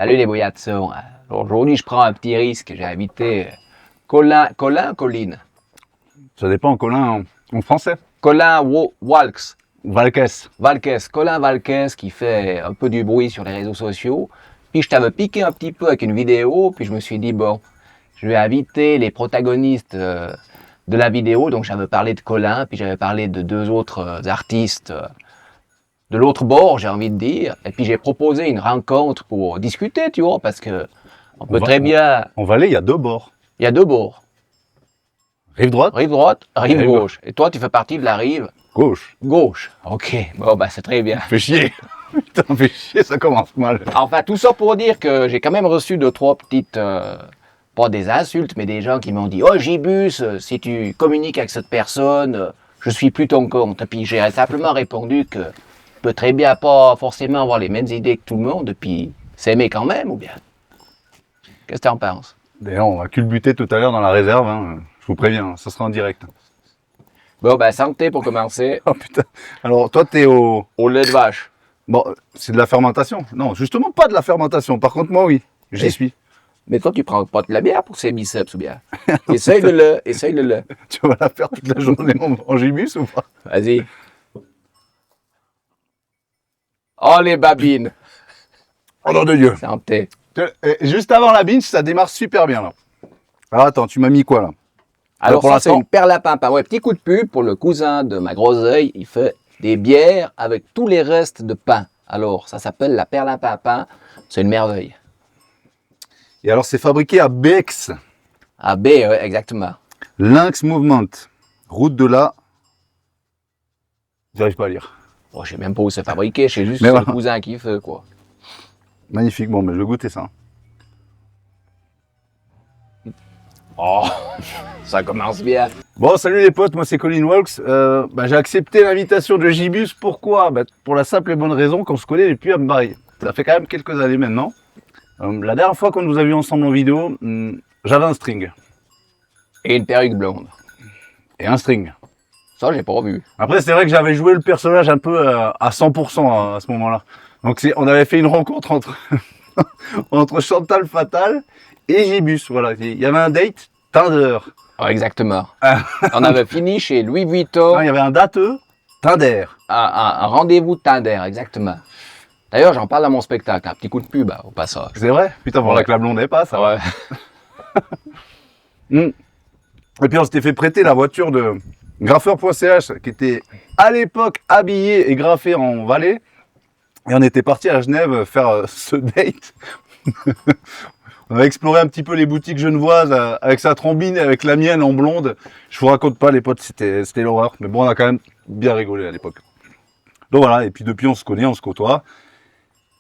Salut les brouillards de son. Alors, aujourd'hui, je prends un petit risque. J'ai invité Colin. Ça dépend, Colin en français. Colin Walks. Valkes. Colin Valkes qui fait un peu du bruit sur les réseaux sociaux. Puis je t'avais piqué un petit peu avec une vidéo. Puis je me suis dit, bon, je vais inviter les protagonistes de la vidéo. Donc j'avais parlé de Colin. Puis j'avais parlé de deux autres artistes de l'autre bord, j'ai envie de dire. Et puis j'ai proposé une rencontre pour discuter, tu vois, parce que on peut très bien. En Valais, il y a deux bords. Il y a deux bords. Rive droite. Rive droite, rive gauche. Et toi, tu fais partie de la rive Gauche. gauche. Ok, bon, bah c'est très bien. Fais chier. Putain, fais chier, ça commence mal. Enfin, tout ça pour dire que j'ai quand même reçu deux, trois petites, pas des insultes, mais des gens qui m'ont dit « Oh, Gibus, si tu communiques avec cette personne, je suis plus ton compte. » Et puis j'ai simplement répondu que je peux très bien pas forcément avoir les mêmes idées que tout le monde, et puis s'aimer quand même, ou bien? Qu'est-ce que tu en penses? D'ailleurs, on va culbuter tout à l'heure dans la réserve, hein. Je vous préviens, ça sera en direct. Bon, ben santé pour commencer. Oh putain. Alors, toi, t'es au... Au lait de vache. Bon, c'est de la fermentation. Non, justement pas de la fermentation. Par contre, moi, oui, j'y suis. Mais toi, tu prends pas de la bière pour ces biceps, ou bien? Essaye-le. Tu vas la faire toute la journée en gibus ou pas? Vas-y. Oh, les babines. Oh nom de Dieu. Santé. Juste avant la binge, ça démarre super bien, là. Alors, attends, tu m'as mis quoi, là? Alors pour ça, c'est l'instant- une perlapampa. Ouais, petit coup de pub pour le cousin de ma groseille. Il fait des bières avec tous les restes de pain. Alors, ça s'appelle la perlapampa. C'est une merveille. Et alors, c'est fabriqué à Bex. Ah, B, ouais, exactement. Lynx Movement. Route de la... J'arrive pas à lire. Bon, je sais même pas où c'est fabriqué. Je sais juste que Mais c'est voilà. le cousin qui fait, quoi. Magnifique. Bon, mais je vais goûter ça. Oh, ça commence bien. Bon, salut les potes, moi c'est Colin Walks. J'ai accepté l'invitation de Gibus. Pourquoi? Pour la simple et bonne raison qu'on se connaît depuis Paris. Ça fait quand même quelques années maintenant. La dernière fois qu'on nous a vus ensemble en vidéo, j'avais un string. Et une perruque blonde. Et un string. Ça, j'ai pas vu. Après, c'est vrai que j'avais joué le personnage un peu à 100% à ce moment-là. Donc on avait fait une rencontre entre, entre Chantal Fatal et Gibus. Voilà, il y avait un date Tinder. Oh, exactement. On avait fini chez Louis Vuitton. Il y avait un dateux Tinder. Un rendez-vous Tinder, exactement. D'ailleurs, j'en parle dans mon spectacle. Un petit coup de pub, au passage. C'est vrai? Putain, voilà Ouais. que la blonde est pas, ça. Ouais. Et puis on s'était fait prêter la voiture de graffeur.ch qui était à l'époque habillé et graffé en Valais. Et on était parti à Genève faire ce date. On a exploré un petit peu les boutiques genevoises avec sa trombine et avec la mienne en blonde. Je vous raconte pas les potes, c'était l'horreur. Mais bon, on a quand même bien rigolé à l'époque. Donc voilà, et puis depuis on se connaît, on se côtoie.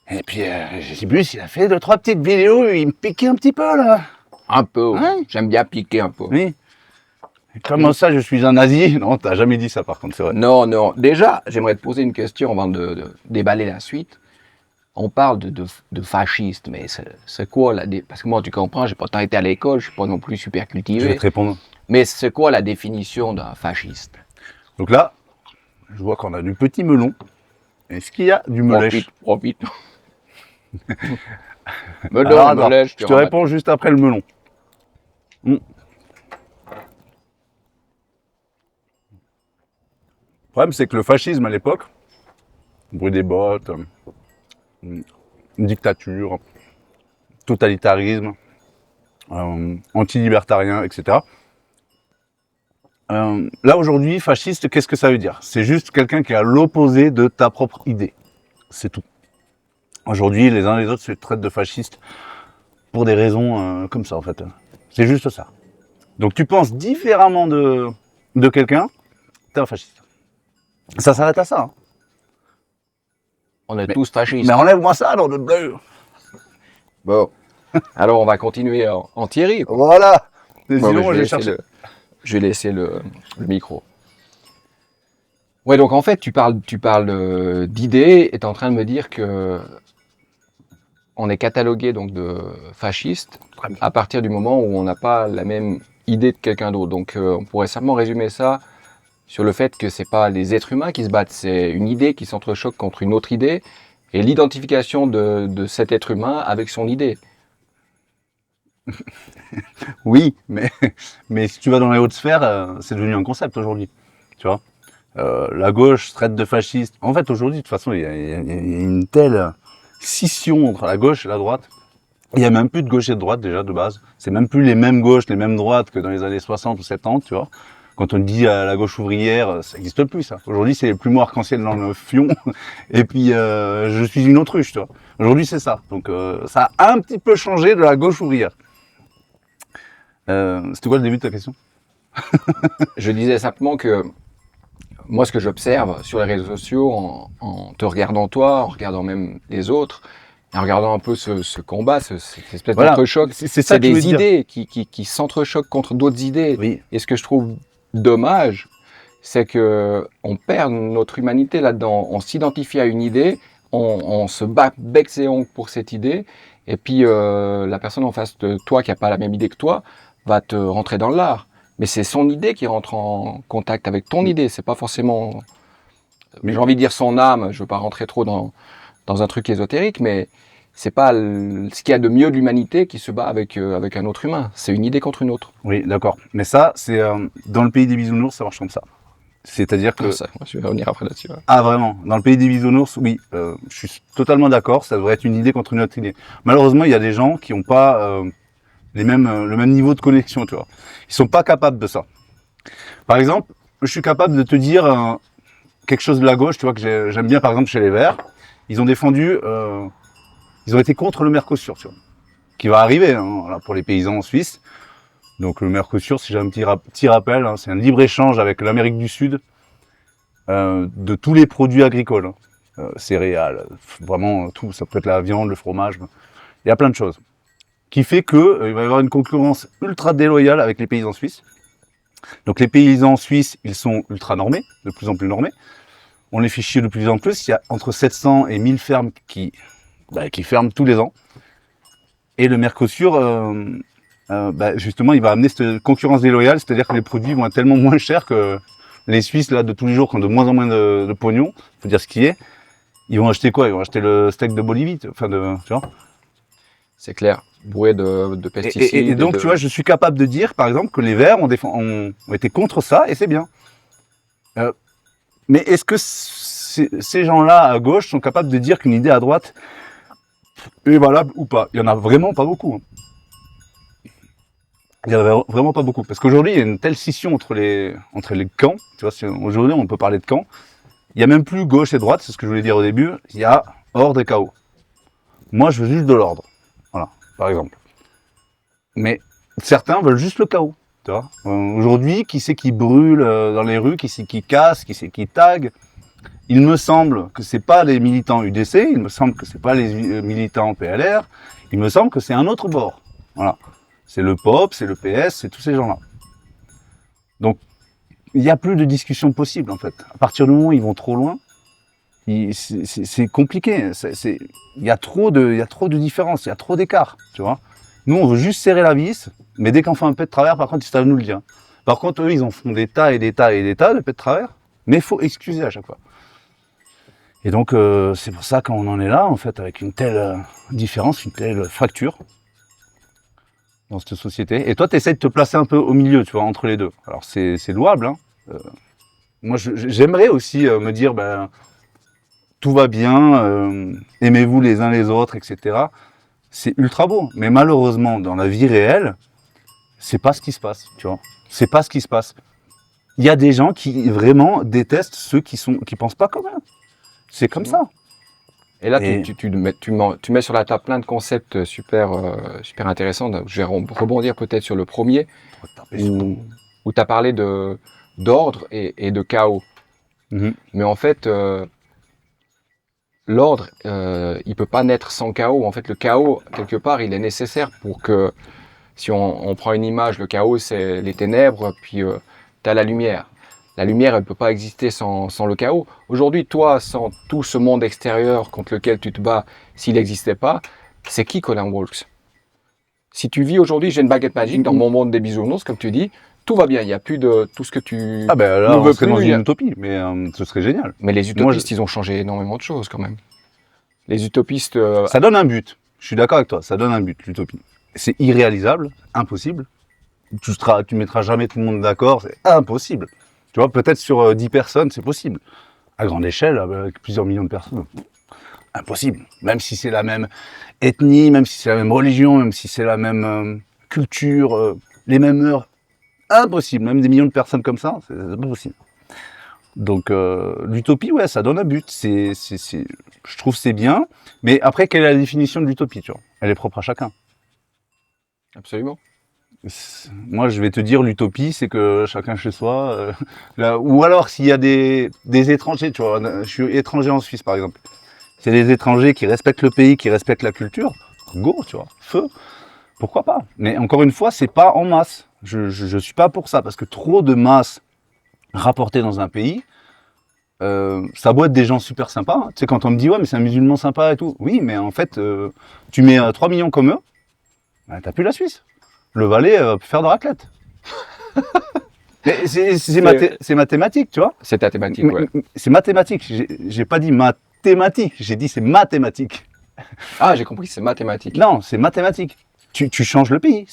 Et puis Gibus, il a fait 2-3 petites vidéos, il me piquait un petit peu là. Un peu. Ouais. J'aime bien piquer un peu. Oui. Comment ça, je suis un nazi? Non, t'as jamais dit ça par contre, c'est vrai. Non, non. Déjà, j'aimerais te poser une question avant de déballer la suite. On parle de fasciste, mais c'est quoi la parce que moi, tu comprends, j'ai pas tant été à l'école, je suis pas non plus super Je vais cultivé. te répondre. Mais c'est quoi la définition d'un fasciste? Donc là, je vois qu'on a du petit melon. Est-ce qu'il y a du melèche? Profite. Alors, attends, melèche, je te réponds juste après le melon. Le problème, c'est que le fascisme à l'époque, bruit des bottes, une dictature, totalitarisme, anti-libertarien, etc. Là, aujourd'hui, fasciste, qu'est-ce que ça veut dire? C'est juste quelqu'un qui est à l'opposé de ta propre idée. C'est tout. Aujourd'hui, les uns les autres se traitent de fascistes pour des raisons comme ça, en fait. C'est juste ça. Donc, tu penses différemment de quelqu'un, t'es un fasciste. Ça s'arrête à ça. Hein. On est tous fascistes. Mais enlève-moi ça dans notre bleu. Bon. Alors, on va continuer en Thierry. Quoi. Voilà. Bon, Sinon, mais moi, j'ai cherché. je vais laisser le micro. Ouais, donc en fait, tu parles d'idées et tu es en train de me dire que on est catalogué donc de fasciste à partir du moment où on n'a pas la même idée de quelqu'un d'autre. Donc on pourrait simplement résumer ça sur le fait que c'est pas les êtres humains qui se battent, c'est une idée qui s'entrechoque contre une autre idée et l'identification de cet être humain avec son idée. Oui, mais si tu vas dans les hautes sphères, c'est devenu un concept aujourd'hui. Tu vois, la gauche traite de fasciste. En fait, aujourd'hui, de toute façon, il y a une telle scission entre la gauche et la droite. Il n'y a même plus de gauche et de droite déjà de base. C'est même plus les mêmes gauches, les mêmes droites que dans les années 60 ou 70, tu vois. Quand on dit à la gauche ouvrière, ça n'existe plus ça. Aujourd'hui, c'est les plumeaux arc-en-ciel dans le fion. Et puis, je suis une autruche, tu vois. Aujourd'hui, c'est ça. Donc, ça a un petit peu changé de la gauche ouvrière. C'était quoi le début de ta question? Je disais simplement que moi, ce que j'observe sur les réseaux sociaux, en te regardant toi, en regardant même les autres, et en regardant un peu ce combat, cette espèce d'entrechoc, c'est ça c'est que je veux des dire. idées qui s'entrechoquent contre d'autres idées. Oui. Et ce que je trouve dommage, c'est que on perd notre humanité là-dedans. On s'identifie à une idée, on se bat bec et ongles pour cette idée, et puis la personne en face de toi qui n'a pas la même idée que toi va te rentrer dans l'art. Mais c'est son idée qui rentre en contact avec ton idée. C'est pas forcément, j'ai envie de dire son âme. Je veux pas rentrer trop dans un truc ésotérique, mais c'est pas ce qu'il y a de mieux de l'humanité qui se bat avec un autre humain. C'est une idée contre une autre. Oui, d'accord. Mais ça, c'est dans le pays des bisounours, ça marche comme ça. C'est-à-dire que... Ça, je vais revenir après là-dessus. Ouais. Ah, vraiment. Dans le pays des bisounours, oui, je suis totalement d'accord. Ça devrait être une idée contre une autre idée. Malheureusement, il y a des gens qui n'ont pas le même niveau de connexion, tu vois. Ils sont pas capables de ça. Par exemple, je suis capable de te dire quelque chose de la gauche, tu vois, que j'aime bien, par exemple, chez les Verts. Ils ont défendu, ils ont été contre le Mercosur, tu vois, qui va arriver hein, là, pour les paysans en Suisse. Donc le Mercosur, si j'ai un petit rappel, hein, c'est un libre-échange avec l'Amérique du Sud de tous les produits agricoles, hein, céréales, vraiment tout, ça peut être la viande, le fromage, il y a plein de choses. Qui fait que il va y avoir une concurrence ultra déloyale avec les paysans suisses. Donc les paysans suisses, ils sont ultra normés, de plus en plus normés. On les fait chier de plus en plus. Il y a entre 700 et 1000 fermes qui ferment tous les ans. Et le Mercosur, justement, il va amener cette concurrence déloyale, c'est-à-dire que les produits vont être tellement moins chers que les Suisses là de tous les jours qui ont de moins en moins de pognon, faut dire ce qui est. Ils vont acheter quoi? Ils vont acheter le steak de Bolivie, tu vois. C'est clair, bourré de pesticides. Et donc, tu vois, je suis capable de dire, par exemple, que les Verts ont été contre ça, et c'est bien. Mais est-ce que ces gens-là à gauche sont capables de dire qu'une idée à droite est valable ou pas? Il y en a vraiment pas beaucoup. Hein. Il y en a vraiment pas beaucoup. Parce qu'aujourd'hui, il y a une telle scission entre les camps. Tu vois, aujourd'hui, on peut parler de camps. Il n'y a même plus gauche et droite, c'est ce que je voulais dire au début. Il y a ordre et chaos. Moi, je veux juste de l'ordre. Voilà, par exemple. Mais certains veulent juste le chaos. Tu vois, aujourd'hui, qui c'est qui brûle dans les rues, qui c'est qui casse, qui c'est qui tag. Il me semble que c'est pas les militants UDC, il me semble que c'est pas les militants PLR, il me semble que c'est un autre bord. Voilà, c'est le POP, c'est le PS, c'est tous ces gens-là. Donc, il n'y a plus de discussion possible en fait. À partir du moment où ils vont trop loin, c'est compliqué. Il y a trop de différences, il y a trop d'écart, tu vois. Nous, on veut juste serrer la vis, mais dès qu'on fait un peu de travers, par contre, ils savent nous le dire. Par contre, eux, ils en font des tas et des tas et des tas de pets de travers, mais il faut excuser à chaque fois. Et donc, c'est pour ça qu'on en est là, en fait, avec une telle différence, une telle fracture dans cette société. Et toi, tu essaies de te placer un peu au milieu, tu vois, entre les deux. Alors, c'est louable, hein. Moi, j'aimerais aussi me dire, tout va bien, aimez-vous les uns les autres, etc. C'est ultra beau. Mais malheureusement, dans la vie réelle, c'est pas ce qui se passe, tu vois. C'est pas ce qui se passe. Il y a des gens qui vraiment détestent ceux qui pensent pas comme eux. C'est comme ça. Et là, tu mets sur la table plein de concepts super intéressants. Je vais rebondir peut-être sur le premier, où tu as parlé d'ordre et de chaos. Mm-hmm. Mais en fait, l'ordre, il peut pas naître sans chaos. En fait, le chaos, quelque part, il est nécessaire pour que, si on prend une image, le chaos, c'est les ténèbres, puis tu as la lumière. La lumière, elle peut pas exister sans le chaos. Aujourd'hui, toi, sans tout ce monde extérieur contre lequel tu te bats, s'il n'existait pas, c'est qui Colin Walks? Si tu vis aujourd'hui, j'ai une baguette magique dans mon monde des bisounours, comme tu dis, tout va bien. Il n'y a plus de tout ce que tu là, ne veux on serait plus. dans une utopie, mais ce serait génial. Mais les utopistes, ils ont changé énormément de choses quand même. Les utopistes... Ça donne un but. Je suis d'accord avec toi, ça donne un but, l'utopie. C'est irréalisable, impossible. Tu mettras jamais tout le monde d'accord, c'est impossible. Tu vois, peut-être sur 10 personnes, c'est possible. À grande échelle, avec plusieurs millions de personnes, impossible. Même si c'est la même ethnie, même si c'est la même religion, même si c'est la même culture, les mêmes heures, impossible. Même des millions de personnes comme ça, c'est pas possible. Donc l'utopie, ouais, ça donne un but. Je trouve que c'est bien. Mais après, quelle est la définition de l'utopie, tu vois? Elle est propre à chacun. Absolument. Moi, je vais te dire, l'utopie, c'est que chacun chez soi. Là, ou alors, s'il y a des étrangers, tu vois, je suis étranger en Suisse, par exemple. S'il y a des étrangers qui respectent le pays, qui respectent la culture, go, tu vois, feu. Pourquoi pas? Mais encore une fois, c'est pas en masse. Je suis pas pour ça, parce que trop de masse rapportée dans un pays, ça doit être des gens super sympas. Hein. Tu sais, quand on me dit, ouais, mais c'est un musulman sympa et tout. Oui, mais en fait, tu mets 3 millions comme eux, bah, t'as plus la Suisse. Le Valais peut faire de raclette. Mais c'est mathématique, tu vois. C'est ta thématique, ouais. C'est mathématique. J'ai pas dit mathématique, j'ai dit c'est mathématique. Ah, j'ai compris, c'est mathématique. Non, c'est mathématique. Tu changes le pays.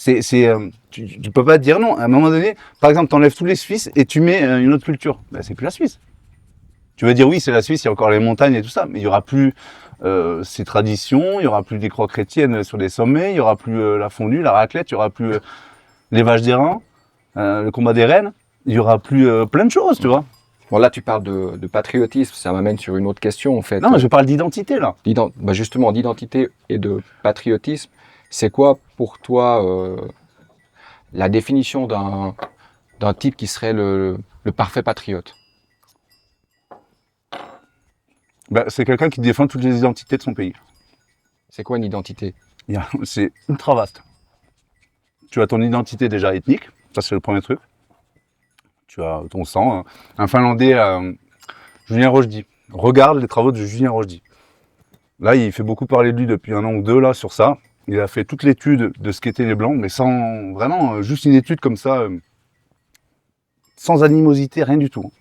Tu peux pas dire non. À un moment donné, par exemple, tu enlèves tous les Suisses et tu mets une autre culture. Ben, c'est plus la Suisse. Tu vas dire oui, c'est la Suisse, il y a encore les montagnes et tout ça, mais il y aura plus ces traditions, il y aura plus des croix chrétiennes sur les sommets, il y aura plus la fondue, la raclette, il y aura plus les vaches d'airain, le combat des rennes, il y aura plus plein de choses, tu vois. Bon, là, tu parles de patriotisme, ça m'amène sur une autre question, en fait. Non, mais je parle d'identité, là. Bah justement, d'identité et de patriotisme, c'est quoi pour toi la définition d'un type qui serait le parfait patriote? Ben, c'est quelqu'un qui défend toutes les identités de son pays. C'est quoi une identité? C'est ultra vaste. Tu as ton identité déjà ethnique, ça c'est le premier truc. Tu as ton sang. Un Finlandais, Julien Rochdy. Regarde les travaux de Julien Rochdy. Là, il fait beaucoup parler de lui depuis 1 an ou 2 là sur ça. Il a fait toute l'étude de ce qu'étaient les blancs, mais sans vraiment juste une étude comme ça, sans animosité, rien du tout.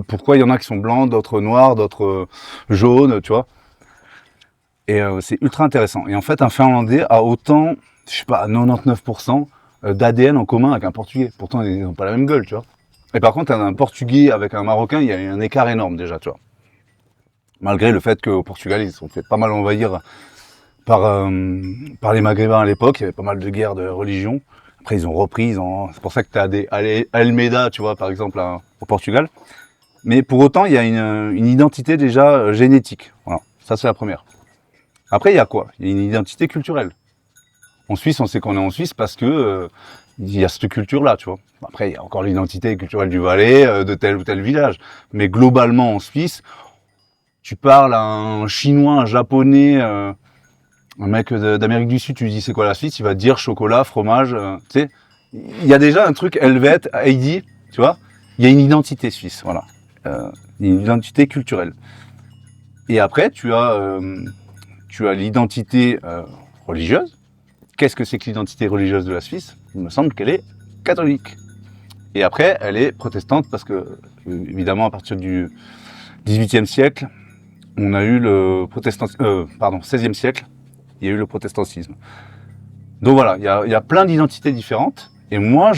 Pourquoi il y en a qui sont blancs, d'autres noirs, d'autres jaunes, tu vois. Et c'est ultra intéressant. Et en fait, un Finlandais a autant, je sais pas, 99% d'ADN en commun avec un Portugais. Pourtant, ils n'ont pas la même gueule, tu vois. Et par contre, un Portugais avec un Marocain, il y a un écart énorme déjà, tu vois. Malgré le fait qu'au Portugal, ils se sont fait pas mal envahir par les Maghrébins à l'époque. Il y avait pas mal de guerres de religion. Après, ils ont repris. C'est pour ça que tu as Almeida, tu vois, par exemple, au Portugal. Mais pour autant, il y a une identité déjà génétique. Voilà, ça c'est la première. Après, il y a quoi? Il y a une identité culturelle. En Suisse, on sait qu'on est en Suisse parce que il y a cette culture-là, tu vois. Après, il y a encore l'identité culturelle du Valais, de tel ou tel village. Mais globalement, en Suisse, tu parles à un Chinois, un Japonais, un mec d'Amérique du Sud, tu lui dis c'est quoi la Suisse, il va te dire chocolat, fromage, tu sais. Il y a déjà un truc helvète, Heidi, tu vois. Il y a une identité suisse, voilà. Une identité culturelle. Et après, tu as l'identité religieuse. Qu'est-ce que c'est que l'identité religieuse de la Suisse? Il me semble qu'elle est catholique. Et après, elle est protestante parce que, évidemment, à partir du XVIIIe siècle, on a eu le XVIe siècle, il y a eu le protestantisme. Donc voilà, il y a plein d'identités différentes. Et moi,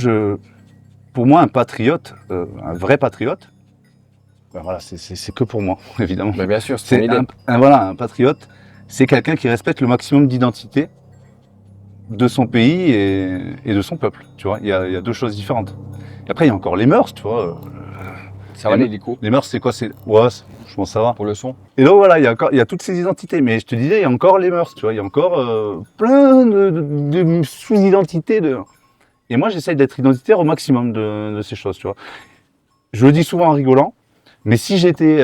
pour moi, un patriote, un vrai patriote, ben voilà, c'est que pour moi, évidemment. Mais bien sûr, c'est une idée. Un patriote, c'est quelqu'un qui respecte le maximum d'identité de son pays et de son peuple. Tu vois, il y a 2 choses différentes. Et après, il y a encore les mœurs, tu vois. Ça va l'hélico? Les mœurs, c'est quoi? Ouais, je pense que ça va. Pour le son? Et donc voilà, il y a toutes ces identités. Mais je te disais, il y a encore les mœurs, tu vois. Il y a encore plein de sous-identités. Et moi, j'essaye d'être identitaire au maximum de ces choses, tu vois. Je le dis souvent en rigolant, mais si j'étais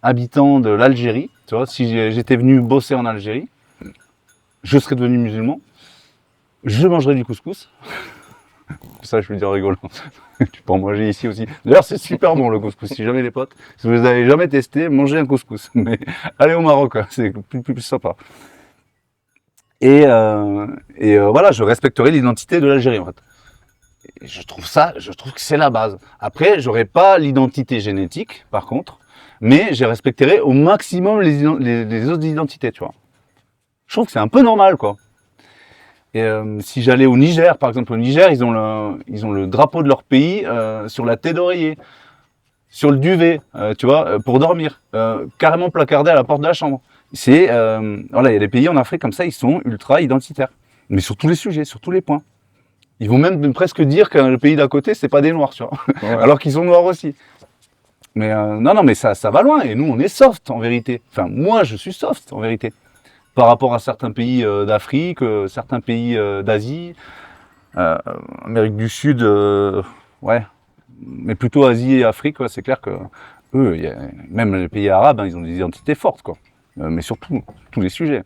habitant de l'Algérie, tu vois, si j'étais venu bosser en Algérie, je serais devenu musulman, je mangerais du couscous. Ça, je le dis en rigolant. Tu peux en manger ici aussi. D'ailleurs, c'est super bon le couscous. Si jamais les potes, si vous n'avez jamais testé, mangez un couscous. Mais allez au Maroc, hein, c'est plus sympa. Et voilà, je respecterai l'identité de l'Algérie en fait. Et je trouve que c'est la base. Après, j'aurais pas l'identité génétique, par contre, Mais j'ai respecté au maximum les autres identités, tu vois. Je trouve que c'est un peu normal, quoi. Et si j'allais au Niger, par exemple, au Niger, ils ont le drapeau de leur pays sur la tête d'oreiller, sur le duvet, tu vois, pour dormir, carrément placardé à la porte de la chambre. Voilà, il y a des pays en Afrique comme ça, ils sont ultra identitaires, mais sur tous les sujets, sur tous les points. Ils vont même presque dire que le pays d'à côté, c'est pas des noirs, tu vois, ouais. Alors qu'ils sont noirs aussi. Mais non, mais ça va loin. Et nous, on est soft en vérité. Enfin, moi, je suis soft en vérité. Par rapport à certains pays d'Afrique, certains pays d'Asie, Amérique du Sud, ouais, mais plutôt Asie et Afrique, ouais, c'est clair que eux, même les pays arabes, hein, ils ont des identités fortes, quoi. Mais surtout, tous les sujets.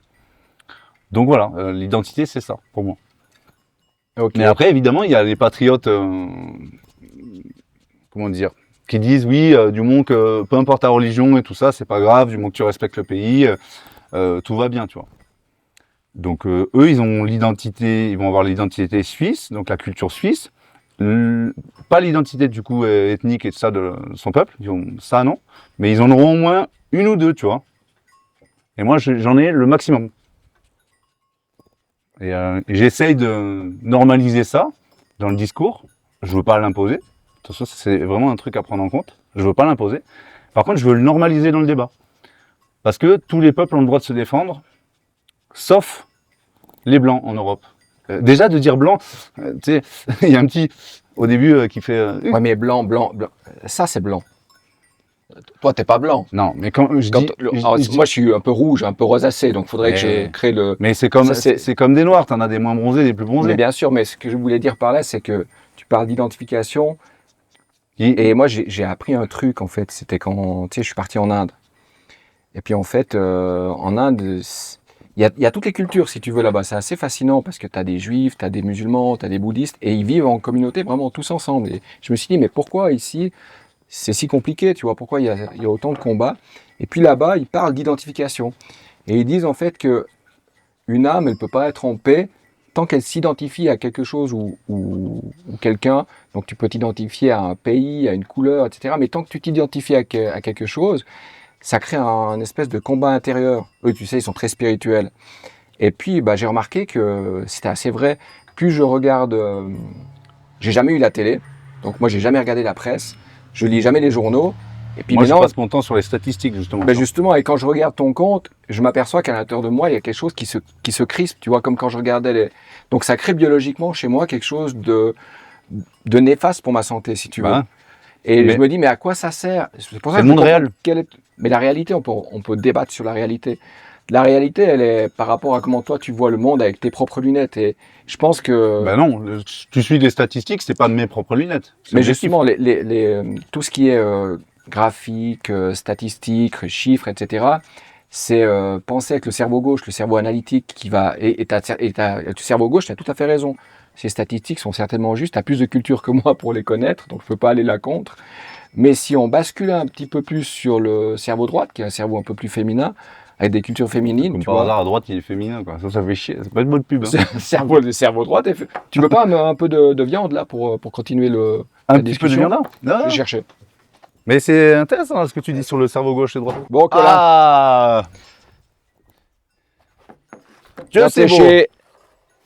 Donc voilà, l'identité, c'est ça, pour moi. Okay. Mais après, évidemment, il y a les patriotes, comment dire, qui disent oui, du moment que peu importe ta religion et tout ça, c'est pas grave, du moment que tu respectes le pays, tout va bien, tu vois. Donc eux, ils ont l'identité, ils vont avoir l'identité suisse, donc la culture suisse, pas l'identité du coup ethnique et tout ça de son peuple, ça non, mais ils en auront au moins une ou deux, tu vois. Et moi, j'en ai le maximum. Et j'essaye de normaliser ça dans le discours. Je veux pas l'imposer. Attention, c'est vraiment un truc à prendre en compte. Je veux pas l'imposer. Par contre, je veux le normaliser dans le débat. Parce que tous les peuples ont le droit de se défendre, sauf les blancs en Europe. Déjà, de dire blanc, tu sais, il y a un petit, au début, qui fait... Ouais, mais blanc, ça c'est blanc. Toi, t'es pas blanc. Non, mais quand je dis... moi, je suis un peu rouge, un peu rosacé, donc il faudrait que j'ai créé le... Mais c'est comme, c'est comme des noirs, t'en as des moins bronzés, des plus bronzés. Mais bien sûr, mais ce que je voulais dire par là, c'est que tu parles d'identification, et moi, j'ai appris un truc, en fait, c'était quand, tu sais, je suis parti en Inde. Et puis, en fait, en Inde, il y a toutes les cultures, si tu veux, là-bas. C'est assez fascinant, parce que tu as des juifs, tu as des musulmans, tu as des bouddhistes, et ils vivent en communauté vraiment tous ensemble. Et je me suis dit, mais pourquoi ici... c'est si compliqué, tu vois, pourquoi il y a autant de combats. Et puis là-bas, ils parlent d'identification. Et ils disent en fait que une âme, elle ne peut pas être en paix tant qu'elle s'identifie à quelque chose ou quelqu'un. Donc tu peux t'identifier à un pays, à une couleur, etc. Mais tant que tu t'identifies à quelque chose, ça crée un espèce de combat intérieur. Eux, tu sais, ils sont très spirituels. Et puis, j'ai remarqué que c'était assez vrai. Plus je regarde... j'ai jamais eu la télé, donc moi, j'ai jamais regardé la presse. Je lis jamais les journaux. Et puis moi, maintenant, je passe mon temps sur les statistiques, justement. Justement, et quand je regarde ton compte, je m'aperçois qu'à l'intérieur de moi, il y a quelque chose qui se crispe, tu vois, comme quand je regardais les... Donc ça crée biologiquement chez moi quelque chose de néfaste pour ma santé, si tu veux. Et je me dis, mais à quoi ça sert? C'est le monde réel. Mais la réalité, on peut débattre sur la réalité. La réalité, elle est par rapport à comment toi tu vois le monde avec tes propres lunettes. Et je pense que... Ben non, tu suis des statistiques, c'est pas de mes propres lunettes. Mais justement, tout ce qui est graphique, statistique, chiffres, etc., c'est penser avec le cerveau gauche, le cerveau analytique qui va... Et le cerveau gauche, tu as tout à fait raison. Ces statistiques sont certainement justes. Tu as plus de culture que moi pour les connaître, donc je ne peux pas aller là contre. Mais si on bascule un petit peu plus sur le cerveau droit, qui est un cerveau un peu plus féminin, avec des cultures féminines. Comme par hasard, à droite, il est féminin, quoi. Ça fait chier. C'est pas une bonne pub. Hein. Le cerveau droit. Tu veux pas un peu de viande, là, pour continuer la discussion? Un petit peu de viande, là? Je cherchais. Mais c'est intéressant, ce que tu dis sur le cerveau gauche et droit. Bon, Colin. Je sais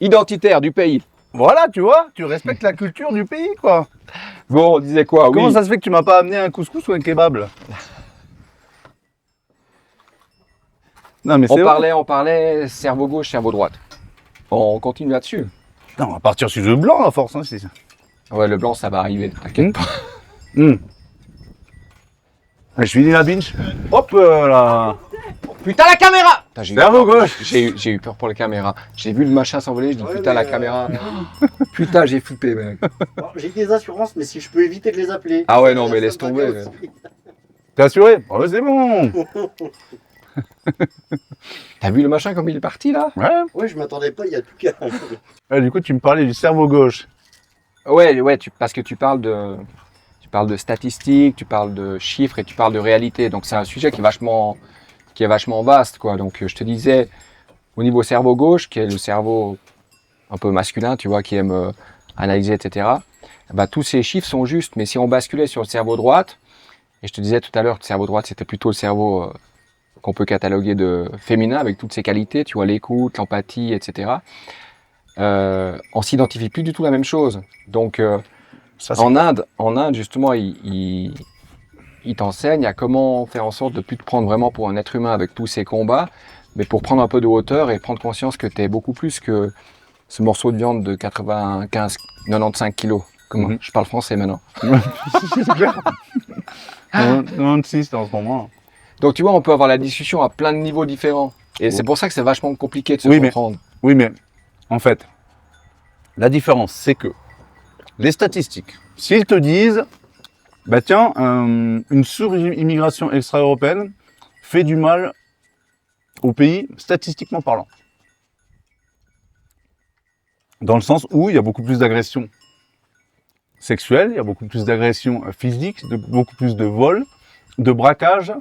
identitaire du pays. Voilà, tu vois, tu respectes la culture du pays, quoi. Bon, on disait quoi? Comment ça se fait que tu m'as pas amené un couscous ou un kebab, là? Non, mais on parlait cerveau gauche, cerveau droite. On continue là-dessus. Non, on va partir sur le blanc, à force. Hein, c'est ça. Ouais, le blanc, ça va arriver, t'inquiète pas. Je finis la binge. Hop là. Putain, la caméra! Cerveau gauche. J'ai eu peur pour la caméra. J'ai vu le machin s'envoler, je dis putain, la caméra. Putain, j'ai flippé, mec. Bon, j'ai des assurances, mais si je peux éviter de les appeler. Ah ouais, non, mais laisse tomber. T'es assuré? Oh, c'est bon. T'as vu le machin comme il est parti là? Ouais, je m'attendais pas, il y a tout cas. Du coup, tu me parlais du cerveau gauche. Ouais, parce que tu parles de statistiques, tu parles de chiffres et tu parles de réalité. Donc c'est un sujet qui est vachement vaste, quoi. Donc je te disais, au niveau cerveau gauche, qui est le cerveau un peu masculin, tu vois, qui aime analyser, etc. Tous ces chiffres sont justes, mais si on basculait sur le cerveau droite, Et je te disais tout à l'heure que le cerveau droit, c'était plutôt le cerveau qu'on peut cataloguer de féminin, avec toutes ses qualités, tu vois, l'écoute, l'empathie, etc. On s'identifie plus du tout la même chose. Donc, Ça, en Inde, justement, ils t'enseignent à comment faire en sorte de plus te prendre vraiment pour un être humain avec tous ces combats, mais pour prendre un peu de hauteur et prendre conscience que tu es beaucoup plus que ce morceau de viande de 95 kilos. Comment Je parle français maintenant. c'est clair. 96 en ce moment. Donc tu vois, on peut avoir la discussion à plein de niveaux différents. Et c'est pour ça que c'est vachement compliqué de se Oui, comprendre. Oui, mais en fait, la différence, c'est que les statistiques, s'ils te disent, bah tiens, une sur-immigration extra-européenne fait du mal au pays, statistiquement parlant. Dans le sens où il y a beaucoup plus d'agressions sexuelles, il y a beaucoup plus d'agressions physiques, beaucoup plus de vols, de braquages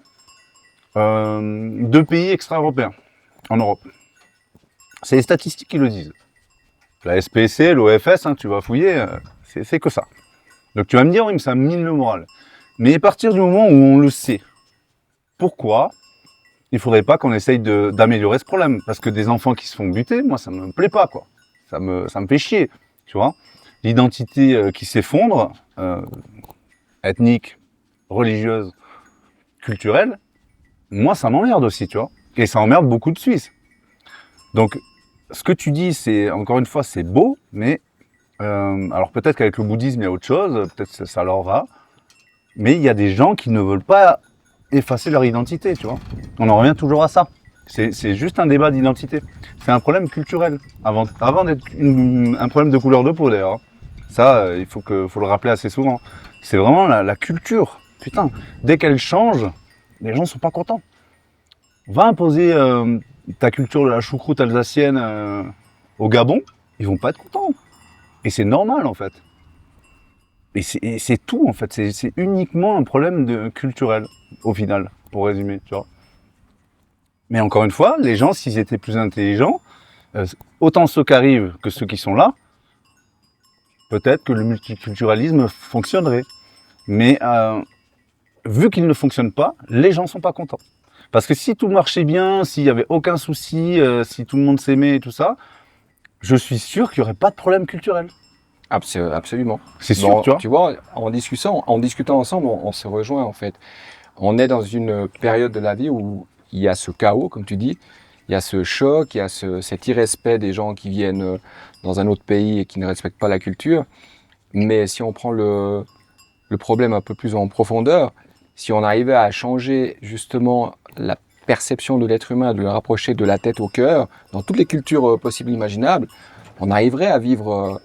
de pays extra-européens en Europe. C'est les statistiques qui le disent. La SPC, l'OFS, tu vas fouiller, c'est que ça. Donc tu vas me dire, oui, mais ça mine le moral. Mais à partir du moment où on le sait, pourquoi il faudrait pas qu'on essaye d'améliorer ce problème? Parce que des enfants qui se font buter, moi, ça me plaît pas, quoi. Ça me fait chier, tu vois. L'identité qui s'effondre, ethnique, religieuse, culturelle, moi, ça m'emmerde aussi, tu vois. Et ça emmerde beaucoup de Suisses. Donc, ce que tu dis, c'est, encore une fois, c'est beau, mais alors peut-être qu'avec le bouddhisme, il y a autre chose, peut-être que ça leur va, mais il y a des gens qui ne veulent pas effacer leur identité, tu vois. On en revient toujours à ça. C'est juste un débat d'identité. C'est un problème culturel, avant d'être un problème de couleur de peau, d'ailleurs. Ça, il faut le rappeler assez souvent. C'est vraiment la culture. Putain, dès qu'elle change, les gens sont pas contents. On va imposer ta culture de la choucroute alsacienne au Gabon, ils vont pas être contents. Et c'est normal, en fait. Et c'est tout, en fait. C'est uniquement un problème culturel, au final, pour résumer, tu vois. Mais encore une fois, les gens, s'ils étaient plus intelligents, autant ceux qui arrivent que ceux qui sont là, peut-être que le multiculturalisme fonctionnerait. Mais vu qu'il ne fonctionne pas, les gens sont pas contents. Parce que si tout marchait bien, s'il y avait aucun souci, si tout le monde s'aimait et tout ça, je suis sûr qu'il n'y aurait pas de problème culturel. Absolument. C'est sûr, bon, tu vois, en discutant ensemble, on se rejoint en fait. On est dans une période de la vie où il y a ce chaos, comme tu dis, il y a ce choc, il y a cet irrespect des gens qui viennent dans un autre pays et qui ne respectent pas la culture. Mais si on prend le problème un peu plus en profondeur, si on arrivait à changer justement la perception de l'être humain, de le rapprocher de la tête au cœur, dans toutes les cultures possibles et imaginables, on arriverait à vivre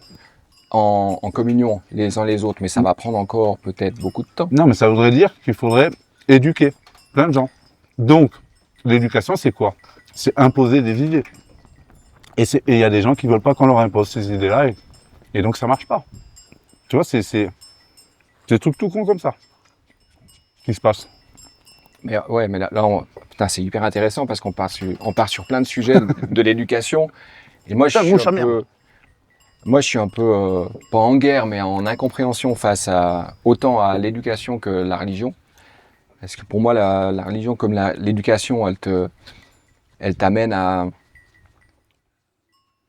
en communion les uns les autres. Mais ça va prendre encore peut-être beaucoup de temps. Non, mais ça voudrait dire qu'il faudrait éduquer plein de gens. Donc, l'éducation, c'est quoi? C'est imposer des idées. Et il y a des gens qui ne veulent pas qu'on leur impose ces idées-là, et donc ça ne marche pas. Tu vois, c'est des trucs tout con comme ça qui se passent. Mais ouais, mais là putain, c'est hyper intéressant parce qu'on part sur plein de sujets de l'éducation. Et moi, je suis un peu pas en guerre, mais en incompréhension face autant à l'éducation que la religion. Parce que pour moi, la religion comme l'éducation, elle t'amène à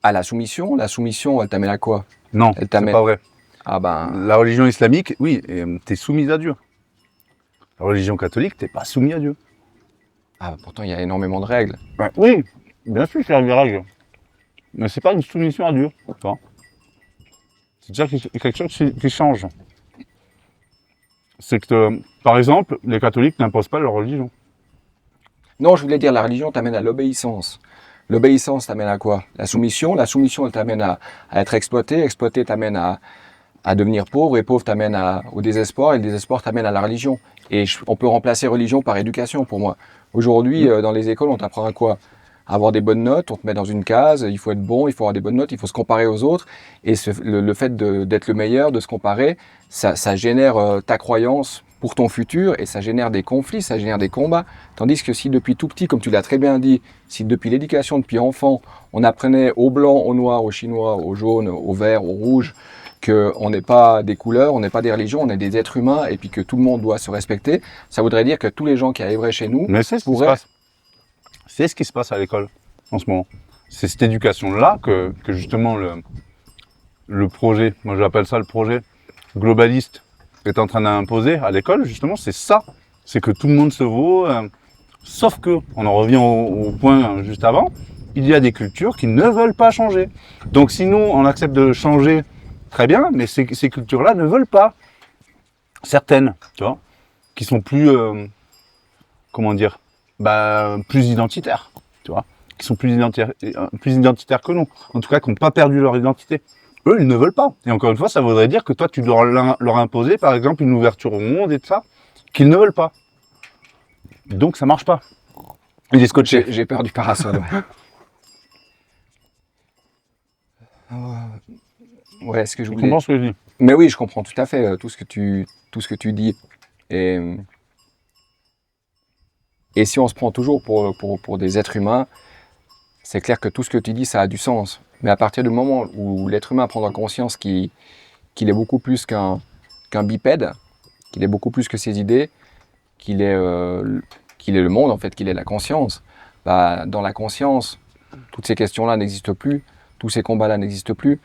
la soumission. La soumission, elle t'amène à quoi? Non, c'est pas vrai. Ah ben... La religion islamique, oui, t'es soumise à Dieu. La religion catholique, t'es pas soumis à Dieu. Ah, pourtant, il y a énormément de règles. Ouais, oui, bien sûr qu'il y a des règles. Mais c'est pas une soumission à Dieu. C'est déjà quelque chose qui change. C'est que, par exemple, les catholiques n'imposent pas leur religion. Non, je voulais dire, la religion t'amène à l'obéissance. L'obéissance t'amène à quoi? La soumission, elle t'amène à être exploité. Exploité t'amène à devenir pauvre, et pauvre t'amène au désespoir, et le désespoir t'amène à la religion. Et on peut remplacer religion par éducation, pour moi. Aujourd'hui, dans les écoles, on t'apprend à quoi? À avoir des bonnes notes, on te met dans une case, il faut être bon, il faut avoir des bonnes notes, il faut se comparer aux autres. Et le fait d'être le meilleur, de se comparer, ça génère ta croyance pour ton futur, et ça génère des conflits, ça génère des combats. Tandis que si depuis tout petit, comme tu l'as très bien dit, si depuis l'éducation, depuis enfant, on apprenait au blanc, au noir, au chinois, au jaune, au vert, au rouge, qu'on n'est pas des couleurs, on n'est pas des religions, on est des êtres humains et puis que tout le monde doit se respecter, ça voudrait dire que tous les gens qui arriveraient chez nous Mais c'est ce qui se passe. C'est ce qui se passe à l'école en ce moment. C'est cette éducation-là que justement le projet, moi j'appelle ça le projet globaliste, est en train d'imposer à l'école, justement, c'est ça. C'est que tout le monde se vaut, sauf que, on en revient au point juste avant, il y a des cultures qui ne veulent pas changer. Donc sinon, on accepte de changer, très bien, mais ces cultures-là ne veulent pas. Certaines, tu vois, qui sont plus, comment dire, plus identitaires, tu vois, qui sont plus identitaires que nous, en tout cas, qui n'ont pas perdu leur identité. Eux, ils ne veulent pas. Et encore une fois, ça voudrait dire que toi, tu dois leur imposer, par exemple, une ouverture au monde et tout ça, qu'ils ne veulent pas. Donc, ça marche pas. Il est scotché. J'ai peur du parasol. Ouais, ce que je Tu voulais... comprends ce que je dis? Mais oui, je comprends tout à fait tout ce que tu dis. Et si on se prend toujours pour des êtres humains, c'est clair que tout ce que tu dis, ça a du sens. Mais à partir du moment où l'être humain prendra conscience qu'il est beaucoup plus qu'un bipède, qu'il est beaucoup plus que ses idées, qu'il est le monde, en fait, qu'il est la conscience, dans la conscience, toutes ces questions-là n'existent plus, tous ces combats-là n'existent plus.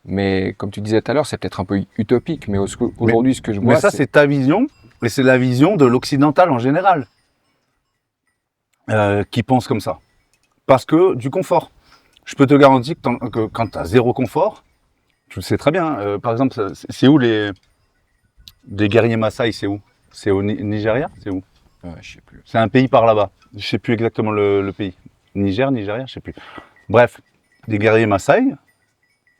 Mais comme tu disais tout à l'heure, c'est peut-être un peu utopique, mais aujourd'hui, ce que je vois... Mais ça, c'est ta vision, et c'est la vision de l'occidental en général, qui pense comme ça. Parce que du confort. Je peux te garantir que quand tu as zéro confort, tu le sais très bien. Par exemple, c'est où les guerriers Maasai, c'est où? C'est au Nigeria? C'est où? Je sais plus. C'est un pays par là-bas. Je sais plus exactement le pays. Nigeria, je sais plus. Bref, des guerriers Maasai,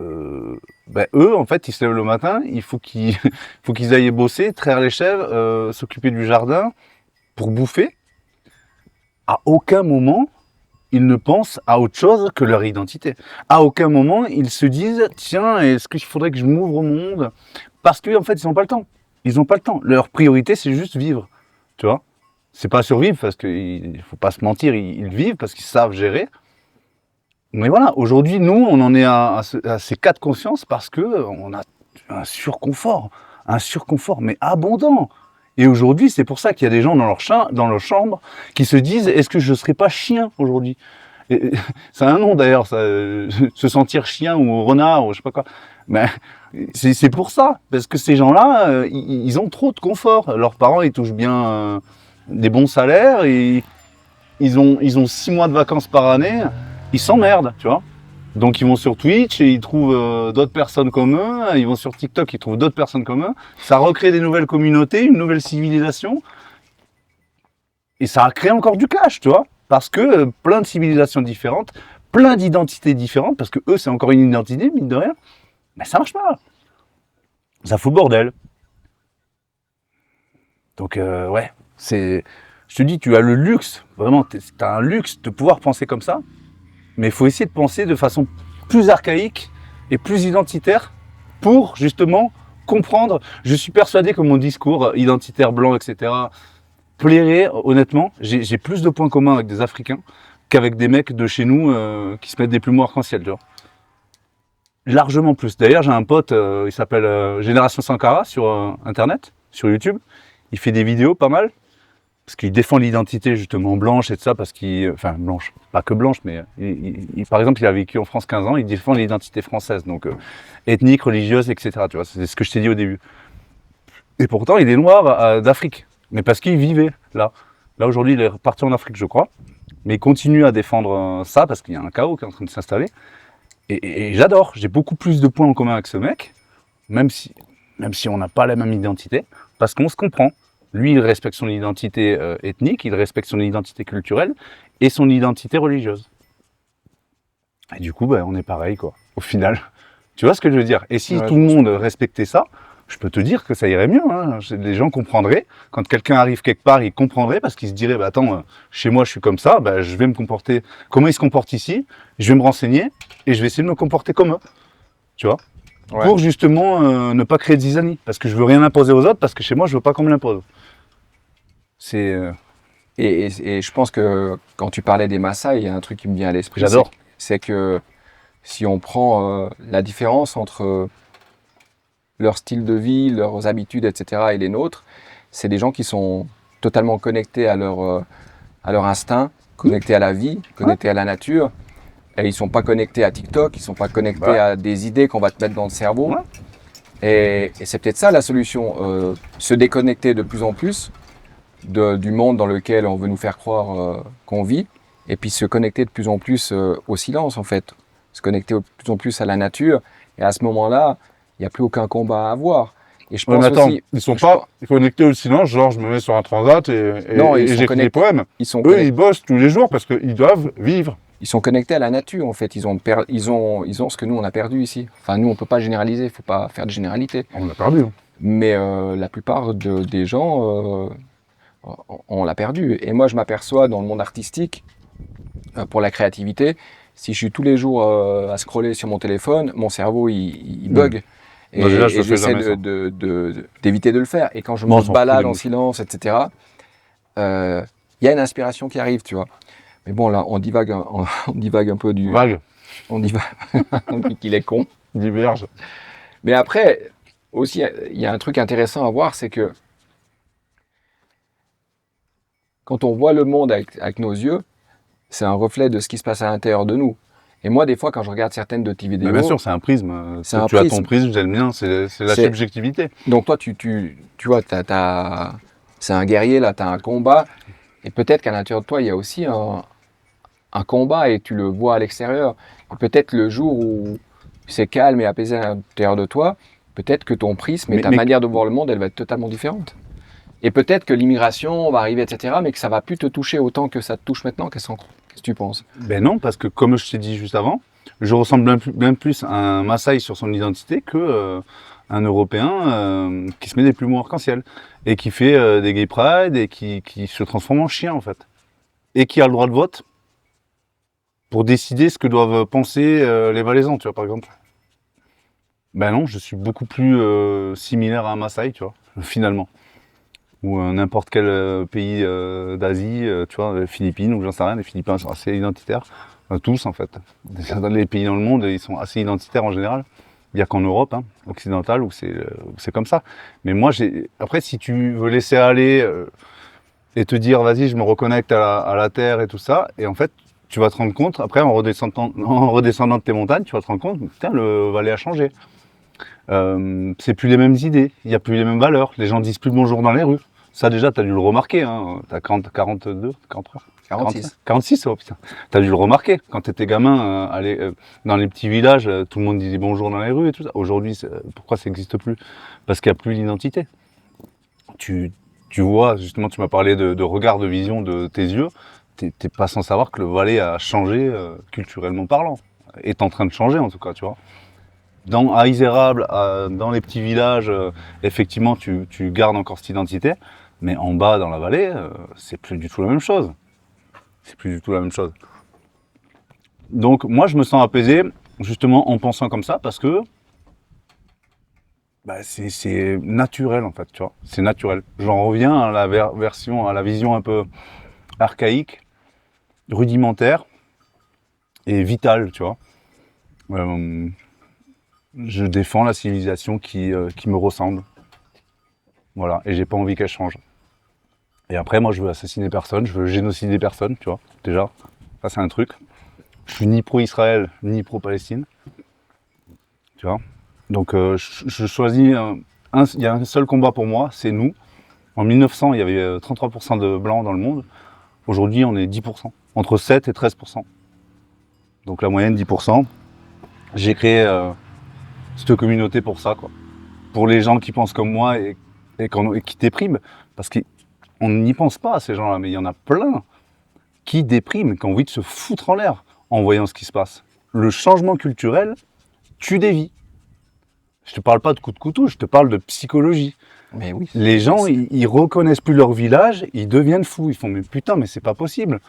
eux, en fait, ils se lèvent le matin, il faut qu'ils aillent bosser, traire les chèvres, s'occuper du jardin pour bouffer. À aucun moment, ils ne pensent à autre chose que leur identité. À aucun moment, ils se disent « Tiens, est-ce qu'il faudrait que je m'ouvre au monde ?» Parce qu'en fait, ils n'ont pas le temps. Ils n'ont pas le temps. Leur priorité, c'est juste vivre. Tu vois? C'est pas survivre, parce qu'il ne faut pas se mentir, ils vivent parce qu'ils savent gérer. Mais voilà, aujourd'hui, nous, on en est à ces cas de conscience parce qu'on a un surconfort, mais abondant. Et aujourd'hui, c'est pour ça qu'il y a des gens dans leur chambre qui se disent « Est-ce que je ne serais pas chien aujourd'hui ?» C'est un nom d'ailleurs, ça, se sentir chien ou renard ou je sais pas quoi. Mais c'est pour ça, parce que ces gens-là, ils ont trop de confort. Leurs parents, ils touchent bien des bons salaires, et ils ont 6 mois de vacances par année, ils s'emmerdent, tu vois. Donc ils vont sur Twitch et ils trouvent d'autres personnes comme eux, ils vont sur TikTok, ils trouvent d'autres personnes comme eux, ça recrée des nouvelles communautés, une nouvelle civilisation, et ça crée encore du clash, tu vois, parce que plein de civilisations différentes, plein d'identités différentes, parce que eux c'est encore une identité, mine de rien, mais ça marche pas, ça fout le bordel. Donc ouais, je te dis, tu as le luxe, vraiment, tu as un luxe de pouvoir penser comme ça, mais il faut essayer de penser de façon plus archaïque et plus identitaire pour justement comprendre. Je suis persuadé que mon discours identitaire blanc, etc., plairait, honnêtement. J'ai plus de points communs avec des Africains qu'avec des mecs de chez nous qui se mettent des plumeaux arc-en-ciel, tu vois. Largement plus. D'ailleurs, j'ai un pote, il s'appelle Génération Sankara sur Internet, sur YouTube. Il fait des vidéos pas mal. Parce qu'il défend l'identité justement blanche et tout ça, parce qu'il... Enfin, blanche, pas que blanche, mais par exemple, il a vécu en France 15 ans, il défend l'identité française, donc ethnique, religieuse, etc. Tu vois, c'est ce que je t'ai dit au début. Et pourtant, il est noir d'Afrique, mais parce qu'il vivait là. Là, aujourd'hui, il est reparti en Afrique, je crois, mais il continue à défendre ça, parce qu'il y a un chaos qui est en train de s'installer. Et j'adore, j'ai beaucoup plus de points en commun avec ce mec, même si on n'a pas la même identité, parce qu'on se comprend. Lui, il respecte son identité ethnique, il respecte son identité culturelle et son identité religieuse. Et du coup, on est pareil, quoi, au final. Tu vois ce que je veux dire? Et si tout le monde respectait ça, je peux te dire que ça irait mieux. Hein. Les gens comprendraient. Quand quelqu'un arrive quelque part, il comprendrait parce qu'il se dirait, attends, chez moi, je suis comme ça, je vais me comporter... Comment ils se comportent ici? Je vais me renseigner et je vais essayer de me comporter comme eux. Tu vois? Ouais. Pour justement ne pas créer de zizanie. Parce que je veux rien imposer aux autres, parce que chez moi, je veux pas qu'on me l'impose. C'est... Et je pense que quand tu parlais des Maasai, il y a un truc qui me vient à l'esprit. J'adore. C'est que si on prend la différence entre leur style de vie, leurs habitudes, etc. et les nôtres, c'est des gens qui sont totalement connectés à leur instinct, connectés à la vie, connectés à la nature. Et ils sont pas connectés à TikTok, ils sont pas connectés à des idées qu'on va te mettre dans le cerveau. Et c'est peut-être ça la solution, se déconnecter de plus en plus du monde dans lequel on veut nous faire croire qu'on vit, et puis se connecter de plus en plus au silence en fait, se connecter de plus en plus à la nature. Et à ce moment-là, il n'y a plus aucun combat à avoir. Et je pense mais attends, aussi, ils sont pas connectés au silence, genre je me mets sur un transat et j'écris des poèmes. Eux, ils bossent tous les jours parce qu'ils doivent vivre. Ils sont connectés à la nature en fait, ils ont ce que nous on a perdu ici. Enfin nous on peut pas généraliser, il faut pas faire de généralité. On l'a perdu. Mais la plupart des gens, on l'a perdu. Et moi je m'aperçois dans le monde artistique, pour la créativité, si je suis tous les jours à scroller sur mon téléphone, mon cerveau il bug. Et, déjà, et j'essaie d'éviter de le faire. Et quand je me balade en silence, etc., il y a une inspiration qui arrive, tu vois. Mais bon, là, on divague un peu du... Vague. On divague. Qu'il est con. Diverge. Mais après, aussi, il y a un truc intéressant à voir, c'est que quand on voit le monde avec nos yeux, c'est un reflet de ce qui se passe à l'intérieur de nous. Et moi, des fois, quand je regarde certaines de tes vidéos... Mais bien sûr, c'est un prisme. Tu as ton prisme, j'ai le mien, c'est la subjectivité. Donc toi, tu vois, c'est un guerrier, là, tu as un combat. Et peut-être qu'à l'intérieur de toi, il y a aussi un combat et tu le vois à l'extérieur. Et peut-être le jour où c'est calme et apaisé à l'intérieur de toi, peut-être que ton prisme et ta manière de voir le monde, elle va être totalement différente. Et peut-être que l'immigration va arriver, etc., mais que ça va plus te toucher autant que ça te touche maintenant. Qu'est-ce que tu penses? Ben non, parce que comme je t'ai dit juste avant, je ressemble bien plus à un Maasai sur son identité que un Européen qui se met des plumeaux arc-en-ciel et qui fait des gay pride et qui se transforme en chien en fait. Et qui a le droit de vote pour décider ce que doivent penser les Valaisans, tu vois, par exemple. Ben non, je suis beaucoup plus similaire à un Maasai, tu vois, finalement. Ou n'importe quel pays d'Asie, tu vois, les Philippines ou j'en sais rien, les Philippins sont assez identitaires, tous en fait. Dans les pays dans le monde, ils sont assez identitaires en général. Il n'y a qu'en Europe, hein, occidentale, où c'est comme ça. Mais moi, après, si tu veux laisser aller et te dire, vas-y, je me reconnecte à la terre et tout ça, et en fait, tu vas te rendre compte, après, en redescendant de tes montagnes, tu vas te rendre compte, putain, le Valais a changé. C'est plus les mêmes idées, il n'y a plus les mêmes valeurs, les gens disent plus bonjour dans les rues. Ça déjà, tu as dû le remarquer, hein. Tu as 42, 43 46, oh putain. Tu as dû le remarquer, quand tu étais gamin, dans les petits villages, tout le monde disait bonjour dans les rues et tout ça. Aujourd'hui, pourquoi ça n'existe plus? Parce qu'il n'y a plus l'identité. Tu vois, justement, tu m'as parlé de regard, de vision de tes yeux, t'es pas sans savoir que le Valais a changé culturellement parlant, est en train de changer en tout cas, tu vois. À Isérable, dans les petits villages, effectivement, tu gardes encore cette identité, mais en bas, dans la vallée, c'est plus du tout la même chose. C'est plus du tout la même chose. Donc, moi, je me sens apaisé, justement, en pensant comme ça, parce que c'est naturel, en fait, tu vois. C'est naturel. J'en reviens à la à la vision un peu archaïque, rudimentaire et vitale, tu vois. Je défends la civilisation qui me ressemble. Voilà, et j'ai pas envie qu'elle change. Et après, moi, je veux assassiner personne, je veux génocider personne, tu vois, déjà. Ça, c'est un truc. Je suis ni pro-Israël, ni pro-Palestine. Tu vois. Donc, je choisis... Il y a un seul combat pour moi, c'est nous. En 1900, il y avait 33% de blancs dans le monde. Aujourd'hui, on est 10%. Entre 7 et 13%. Donc, la moyenne, 10%. J'ai créé... cette communauté pour ça, quoi. Pour les gens qui pensent comme moi et qui dépriment. Parce qu'on n'y pense pas à ces gens-là, mais il y en a plein qui dépriment, qui ont envie de se foutre en l'air en voyant ce qui se passe. Le changement culturel tue des vies. Je te parle pas de coup de couteau, je te parle de psychologie. Mais oui. Les gens, ils reconnaissent plus leur village, ils deviennent fous. Ils font, mais putain, mais c'est pas possible.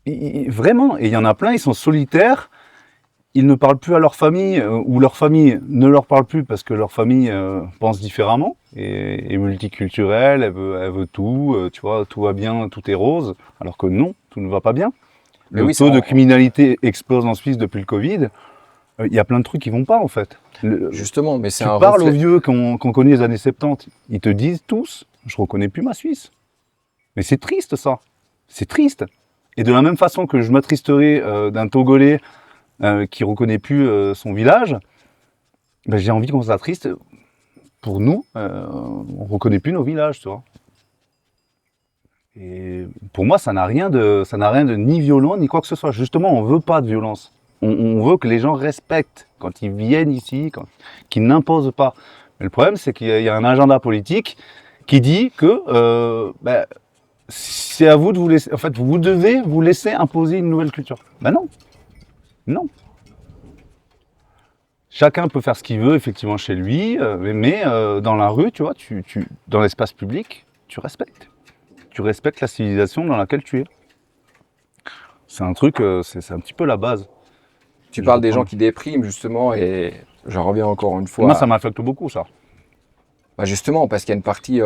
Vraiment, et il y en a plein, ils sont solitaires. Ils ne parlent plus à leur famille, ou leur famille ne leur parle plus parce que leur famille pense différemment, et multiculturelle, elle veut tout, tu vois, tout va bien, tout est rose, alors que non, tout ne va pas bien. Le taux de criminalité explose en Suisse depuis le Covid. Il y a plein de trucs qui vont pas en fait. Justement, mais c'est Tu un parles aux reflet. vieux qu'on connaît les années 70, ils te disent tous, je reconnais plus ma Suisse. Mais c'est triste ça, c'est triste. Et de la même façon que je m'attristerai d'un Togolais qui reconnaît plus son village, ben, j'ai envie qu'on s'attriste pour nous, on reconnaît plus nos villages, tu vois. Et pour moi, ça n'a rien de ni violent ni quoi que ce soit. Justement, on veut pas de violence. On veut que les gens respectent quand ils viennent ici, qu'ils n'imposent pas. Mais le problème, c'est qu'il y a un agenda politique qui dit que ben, c'est à vous de vous laisser. En fait, vous devez vous laisser imposer une nouvelle culture. Ben non, non. Chacun peut faire ce qu'il veut, effectivement, chez lui, mais dans la rue, tu vois, dans l'espace public, tu respectes. Tu respectes la civilisation dans laquelle tu es. C'est un truc, c'est un petit peu la base. Tu parles des gens qui dépriment, justement, et j'en reviens encore une fois. Moi, ça m'affecte beaucoup, ça. Bah justement, parce qu'il y a une partie.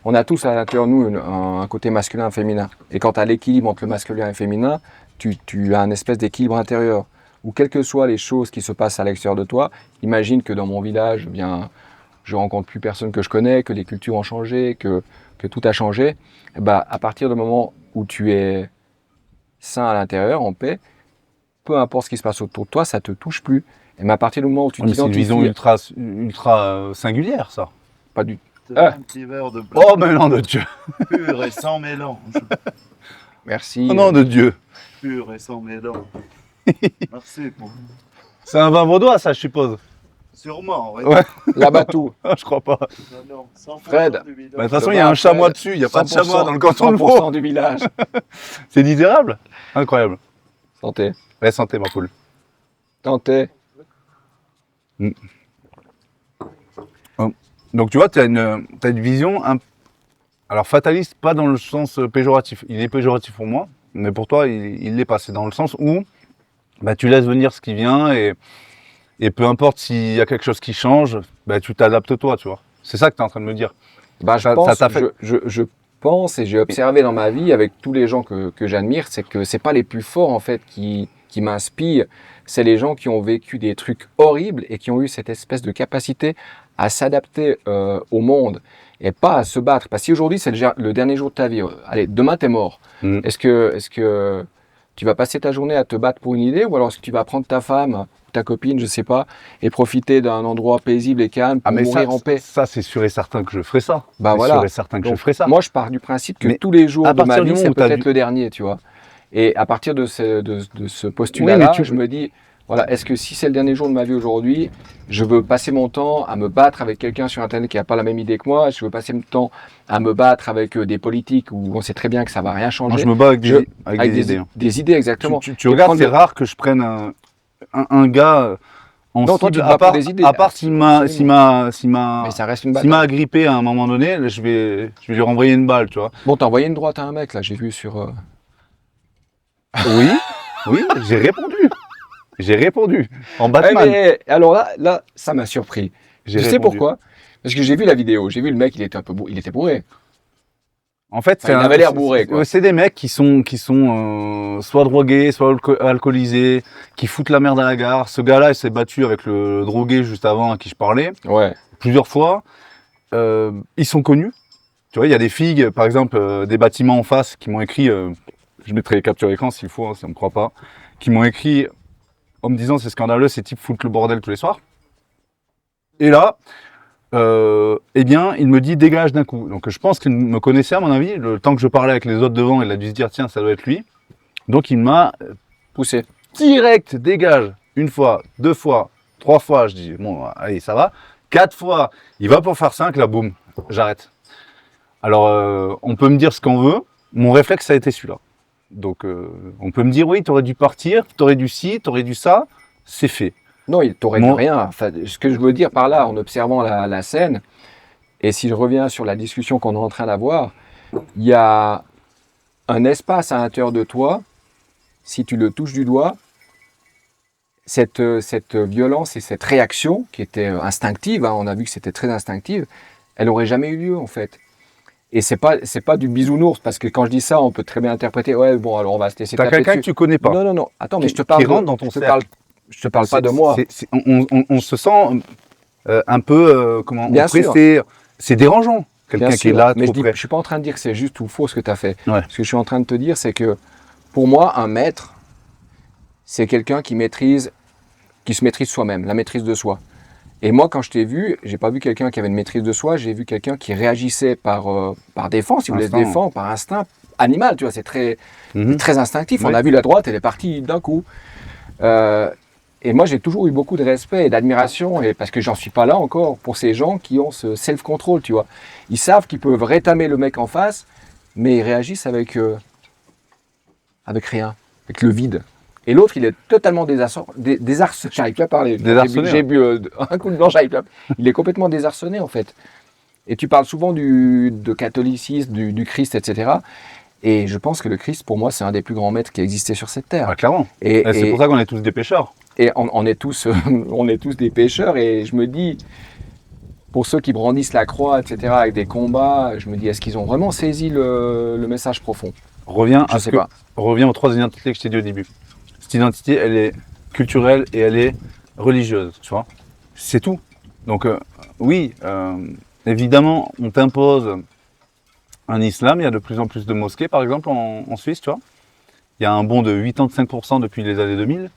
On a tous à l'intérieur de nous un côté masculin et féminin. Et quand tu as l'équilibre entre le masculin et le féminin, tu as un espèce d'équilibre intérieur. Où quelles que soient les choses qui se passent à l'extérieur de toi, imagine que dans mon village, eh bien, je rencontre plus personne que je connais, que les cultures ont changé, que tout a changé. Et bah, à partir du moment où tu es sain à l'intérieur, en paix, peu importe ce qui se passe autour de toi, ça te touche plus. Et mais à partir du moment où tu C'est une vision t'identifies, ultra singulière, ça. pas du Un petit verre de blanc Oh, mais non de Dieu. pur et sans mélange. merci. Oh non de Dieu. Pur et sans mélange. Merci pour... C'est un vin vaudois, ça, je suppose. Sûrement, ouais. Ouais. Là-bas tout. Je crois pas. Non, non, 100% Fred. du bidon. Bah, de toute façon, il y a un chamois dessus, il n'y a pas de chamois dans le canton de Vaud. 100% du village. C'est misérable. Incroyable. Santé. Ouais, santé, ma poule. Santé. Donc, tu vois, tu as une vision, alors fataliste, pas dans le sens péjoratif. Il est péjoratif pour moi, mais pour toi, il l'est pas. C'est dans le sens où bah, tu laisses venir ce qui vient et peu importe s'il y a quelque chose qui change, bah, tu t'adaptes toi, tu vois. C'est ça que tu es en train de me dire. Bah, je pense et j'ai observé dans ma vie avec tous les gens que j'admire, c'est que c'est pas les plus forts en fait qui m'inspirent, c'est les gens qui ont vécu des trucs horribles et qui ont eu cette espèce de capacité à s'adapter au monde et pas à se battre. Parce que si aujourd'hui c'est le dernier jour de ta vie, allez, demain t'es mort. Est-ce que tu vas passer ta journée à te battre pour une idée ou alors est-ce que tu vas prendre ta femme, ta copine, je sais pas, et profiter d'un endroit paisible et calme pour mourir en paix? Ça, c'est sûr et certain que je ferai ça. Bah C'est voilà. sûr et certain que je ferai ça. Moi, je pars du principe que Mais tous les jours à de ma partir du vie, moment c'est où t'as peut-être vu- le dernier, tu vois. Et à partir de ce postulat-là, Oui, mais je me dis, voilà, est-ce que si c'est le dernier jour de ma vie aujourd'hui, je veux passer mon temps à me battre avec quelqu'un sur Internet qui n'a pas la même idée que moi, je veux passer mon temps à me battre avec des politiques où on sait très bien que ça va rien changer. Moi, je me bats avec avec des idées. Hein. Des idées, exactement. Tu Et regardes, prendre c'est le- rare que je prenne un gars en Non, toi, cible, tu te bats pour des idées. à part s'il m'a Mais ça reste une bataille. agrippé à un moment donné, là, je vais lui renvoyer une balle, tu vois. Bon, t'as envoyé une droite à un mec, là, j'ai vu sur... Oui, oui, j'ai répondu. J'ai répondu. En Eh, Batman. mais, alors là, ça m'a surpris. J'ai Tu sais répondu. pourquoi? Parce que j'ai vu la vidéo, j'ai vu le mec, il était un peu il était bourré. En fait, Enfin, il avait l'air bourré, quoi. C'est des mecs qui sont soit drogués, soit alcoolisés, qui foutent la merde à la gare. Ce gars-là, il s'est battu avec le drogué juste avant à qui je parlais, Ouais. plusieurs fois. Ils sont connus. Tu vois, il y a des filles, par exemple, des bâtiments en face qui m'ont écrit, je mettrai les captures d'écran s'il faut, hein, si on me croit pas, qui m'ont écrit en me disant c'est scandaleux, ces types foutent le bordel tous les soirs. Et là, eh bien, il me dit dégage d'un coup. Donc je pense qu'il me connaissait à mon avis. Le temps que je parlais avec les autres devant, il a dû se dire tiens, ça doit être lui. Donc il m'a Poussé. direct dégage. Une fois, 2 fois, 3 fois. Je dis bon, allez, ça va. 4 fois, il va pour faire 5, là, boum, j'arrête. Alors, on peut me dire ce qu'on veut. Mon réflexe, ça a été celui-là. Donc, on peut me dire oui, t'aurais dû partir, t'aurais dû ci, t'aurais dû ça. C'est fait. Non, il t'aurait dit Moi- rien. Enfin, ce que je veux dire par là, en observant la scène, et si je reviens sur la discussion qu'on est en train d'avoir, il y a un espace à l'intérieur de toi, si tu le touches du doigt, cette violence et cette réaction qui était instinctive, hein, on a vu que c'était très instinctive, elle n'aurait jamais eu lieu en fait. Et c'est pas du bisounours, parce que quand je dis ça, on peut très bien interpréter, ouais, bon, alors on va se laisser T'as taper quelqu'un que dessus. tu connais pas. Non, attends, mais Qui- je te parle qui rentre dans ton je te cercle. parle Je te parle pas de moi. On se sent un peu Bien sûr. oppressé. C'est dérangeant. Quelqu'un Bien qui est sûr, là mais trop je près. suis pas en train de dire que c'est juste ou faux ce que tu as fait. Ouais. Ce que je suis en train de te dire, c'est que pour moi, un maître, c'est quelqu'un qui se maîtrise soi-même, la maîtrise de soi. Et moi, quand je t'ai vu, j'ai pas vu quelqu'un qui avait une maîtrise de soi, j'ai vu quelqu'un qui réagissait par défense, il voulait se Instinct. défendre, par instinct animal, tu vois, c'est très, Mhm. très instinctif. Oui. On a vu la droite, elle est partie d'un coup. Et moi, j'ai toujours eu beaucoup de respect et d'admiration, et parce que j'en suis pas là encore, pour ces gens qui ont ce self-control, tu vois. Ils savent qu'ils peuvent rétamer le mec en face, mais ils réagissent avec rien, avec le vide. Et l'autre, il est totalement désarçonné. J'arrive plus à parler. Désarçonné, J'ai bu un coup de blanc, j'arrive plus à... Il est complètement désarçonné, en fait. Et tu parles souvent de catholicisme, du Christ, etc. Et je pense que le Christ, pour moi, c'est un des plus grands maîtres qui a existé sur cette terre. Ouais, clairement. Et C'est pour ça qu'on est tous des pêcheurs. et on est tous, on est tous des pécheurs. Et je me dis, pour ceux qui brandissent la croix, etc., avec des combats, je me dis, est-ce qu'ils ont vraiment saisi le message profond? Reviens Je sais pas. Reviens aux 3 identités que je t'ai dit au début. Cette identité, elle est culturelle et elle est religieuse, tu vois. C'est tout. Donc oui, évidemment, on t'impose un islam. Il y a de plus en plus de mosquées, par exemple, en Suisse, tu vois. Il y a un bond de 85% depuis les années 2000.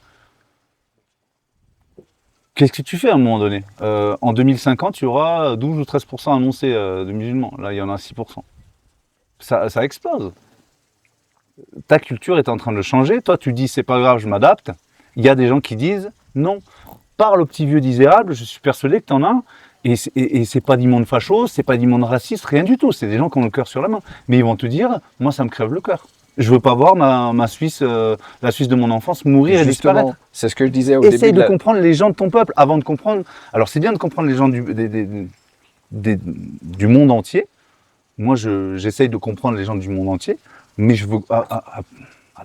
Qu'est-ce que tu fais à un moment donné? En 2050, tu auras 12 ou 13% annoncés de musulmans. Là, il y en a 6%. Ça explose. Ta culture est en train de changer. Toi, tu dis, c'est pas grave, je m'adapte. Il y a des gens qui disent, non, parle au petit vieux d'Isérable, je suis persuadé que tu en as un. Et c'est pas du monde facho, c'est pas du monde raciste, rien du tout. C'est des gens qui ont le cœur sur la main. Mais ils vont te dire, moi, ça me crève le cœur. Je veux pas voir ma Suisse, la Suisse de mon enfance mourir et disparaître. Justement, c'est ce que je disais au Essaye début de comprendre les gens de ton peuple avant de comprendre. Alors, c'est bien de comprendre les gens du monde entier. Moi, j'essaye de comprendre les gens du monde entier, mais je veux à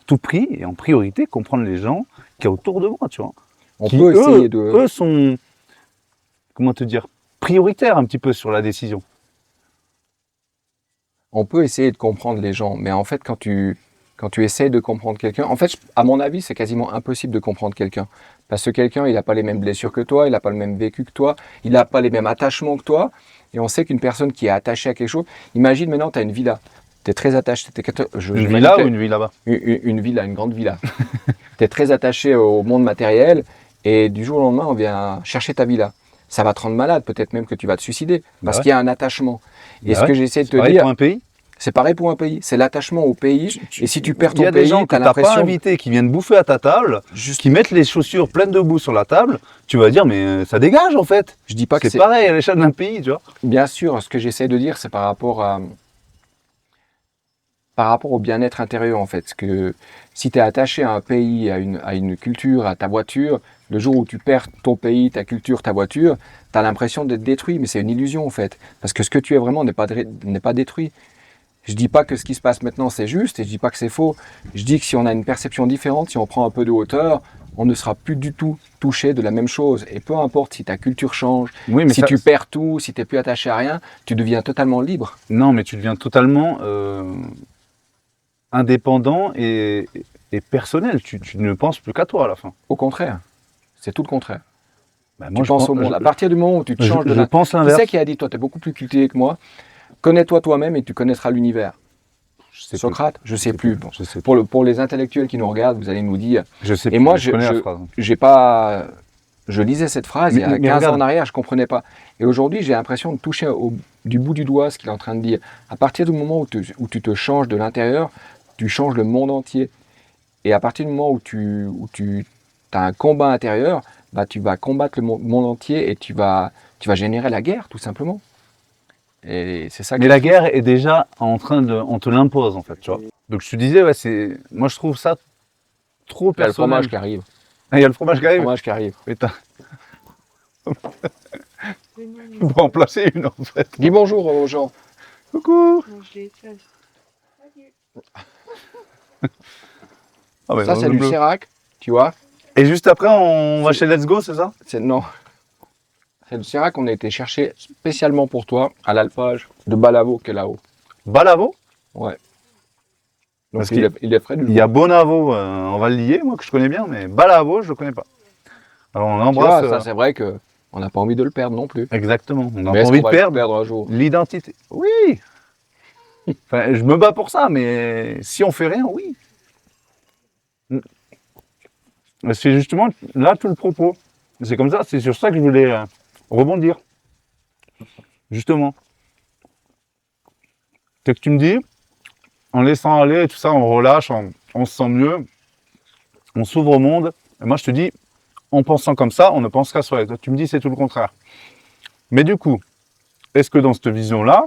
tout prix et en priorité comprendre les gens qui sont autour de moi, tu vois. On Qui, peut essayer eux sont, comment te dire, prioritaires un petit peu sur la décision. On peut essayer de comprendre les gens, mais en fait, quand tu essayes de comprendre quelqu'un, en fait, à mon avis, c'est quasiment impossible de comprendre quelqu'un. Parce que quelqu'un, il n'a pas les mêmes blessures que toi, il n'a pas le même vécu que toi, il n'a pas les mêmes attachements que toi. Et on sait qu'une personne qui est attachée à quelque chose, imagine maintenant, tu as une villa. Tu es très attaché. Une villa ou une villa là-bas? Une villa, une grande villa. Tu es très attaché au monde matériel et du jour au lendemain, on vient chercher ta villa. Ça va te rendre malade, peut-être même que tu vas te suicider, parce qu'il y a un attachement. Et ce que j'essaie de te dire, pour un pays. c'est pareil pour un pays, c'est l'attachement au pays. Et si tu perds Il y ton a des pays, gens tu que as tu n'as pas l'impression... invités qui viennent bouffer à ta table, Juste, qui mettent les chaussures pleines de boue sur la table, tu vas dire, mais ça dégage en fait. je dis pas que C'est pareil à l'échelle d'un pays, tu vois. Bien sûr, ce que j'essaie de dire, c'est par rapport au bien-être intérieur, en fait. Parce que si tu es attaché à un pays, à une culture, à ta voiture, le jour où tu perds ton pays, ta culture, ta voiture, tu as l'impression d'être détruit, mais c'est une illusion, en fait. Parce que ce que tu es vraiment n'est pas détruit. Je dis pas que ce qui se passe maintenant, c'est juste, et je dis pas que c'est faux. Je dis que si on a une perception différente, si on prend un peu de hauteur, on ne sera plus du tout touché de la même chose. Et peu importe si ta culture change, Oui, mais si tu perds tout, si tu n'es plus attaché à rien, tu deviens totalement libre. Non, mais tu deviens totalement indépendant et personnel. Tu ne penses plus qu'à toi à la fin. Au contraire, c'est tout le contraire. Bah, Tu penses au monde. À partir du moment où tu te changes de je pense Qui l'inverse. c'est qui a dit, toi, tu es beaucoup plus cultivé que moi, connais-toi toi-même et tu connaîtras l'univers. Je sais Socrate, je sais plus. Bon, je sais Pour les intellectuels qui nous regardent, vous allez nous dire. Je sais Et plus, moi, mais je connais la phrase. j'ai pas. Je lisais cette phrase il y a Mais 15 regarde. ans en arrière, je comprenais pas. Et aujourd'hui, j'ai l'impression de toucher du bout du doigt ce qu'il est en train de dire. À partir du moment où tu te changes de l'intérieur, tu changes le monde entier. Et à partir du moment où tu as un combat intérieur, bah, tu vas combattre le monde entier et tu vas générer la guerre, tout simplement. Et c'est ça. Mais la guerre est déjà en train de... On te l'impose, en fait, tu vois. Donc, je te disais, ouais, moi, je trouve ça trop Il y a le personnel. fromage qui arrive. Ah, il y a le fromage qui Le arrive. fromage qui arrive. Putain. On va en placer une, en fait. Dis bonjour aux gens. Coucou. Non, je l'ai fait. Ah, mais Ça, dans c'est le du bleu. Sérac, tu vois. Et juste après, on va chez Let's Go, c'est ça? Non. C'est du Sérac qu'on a été chercher spécialement pour toi à l'alpage de Balavo qui est là-haut. Balavo. Ouais. Donc Parce il est frais du Il y a Bonavo, on va le lier, moi, que je connais bien, mais Balavo, je ne le connais pas. Alors on Tu vois, embrasse. ça c'est vrai que on n'a pas envie de le perdre non plus. Exactement. On n'a Mais pas est-ce envie qu'on de va le perdre perdre un jour? l'identité. Oui. Enfin, je me bats pour ça, mais si on fait rien, oui. C'est justement là tout le propos. C'est comme ça, c'est sur ça que je voulais rebondir. Justement. C'est que tu me dis, en laissant aller, tout ça, on relâche, on se sent mieux, on s'ouvre au monde. Et moi, je te dis, en pensant comme ça, on ne pense qu'à soi. Et toi, tu me dis, c'est tout le contraire. Mais du coup, est-ce que dans cette vision-là,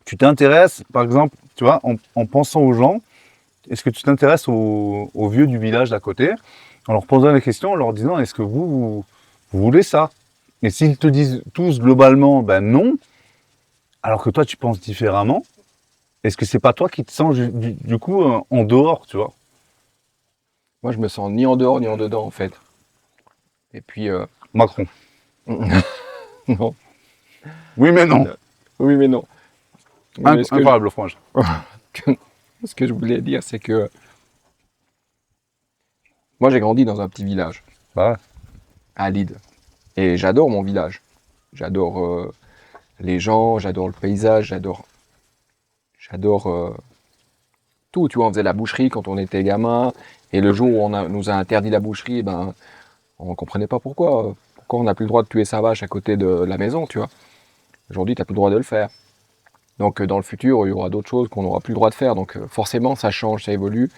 tu t'intéresses, par exemple, tu vois, en pensant aux gens, est-ce que tu t'intéresses aux vieux du village d'à côté, en leur posant des questions, en leur disant, est-ce que vous voulez ça? Et s'ils te disent tous globalement, ben non, alors que toi, tu penses différemment, est-ce que c'est pas toi qui te sens du coup en dehors, tu vois? Moi, je me sens ni en dehors ni en dedans, en fait. Et puis, Macron. non. Oui, mais non. Oui, mais non. Mais Incroyable, le fromage. ce que je voulais dire, c'est que moi, j'ai grandi dans un petit village, Bah ouais. à Lide. Et j'adore mon village. J'adore les gens, j'adore le paysage, j'adore tout. Tu vois, on faisait la boucherie quand on était gamin. Et le jour où nous a interdit la boucherie, ben, on comprenait pas pourquoi. Pourquoi on n'a plus le droit de tuer sa vache à côté de la maison, tu vois. Aujourd'hui, tu n'as plus le droit de le faire. Donc, dans le futur, il y aura d'autres choses qu'on n'aura plus le droit de faire. Donc, forcément, ça change, ça évolue.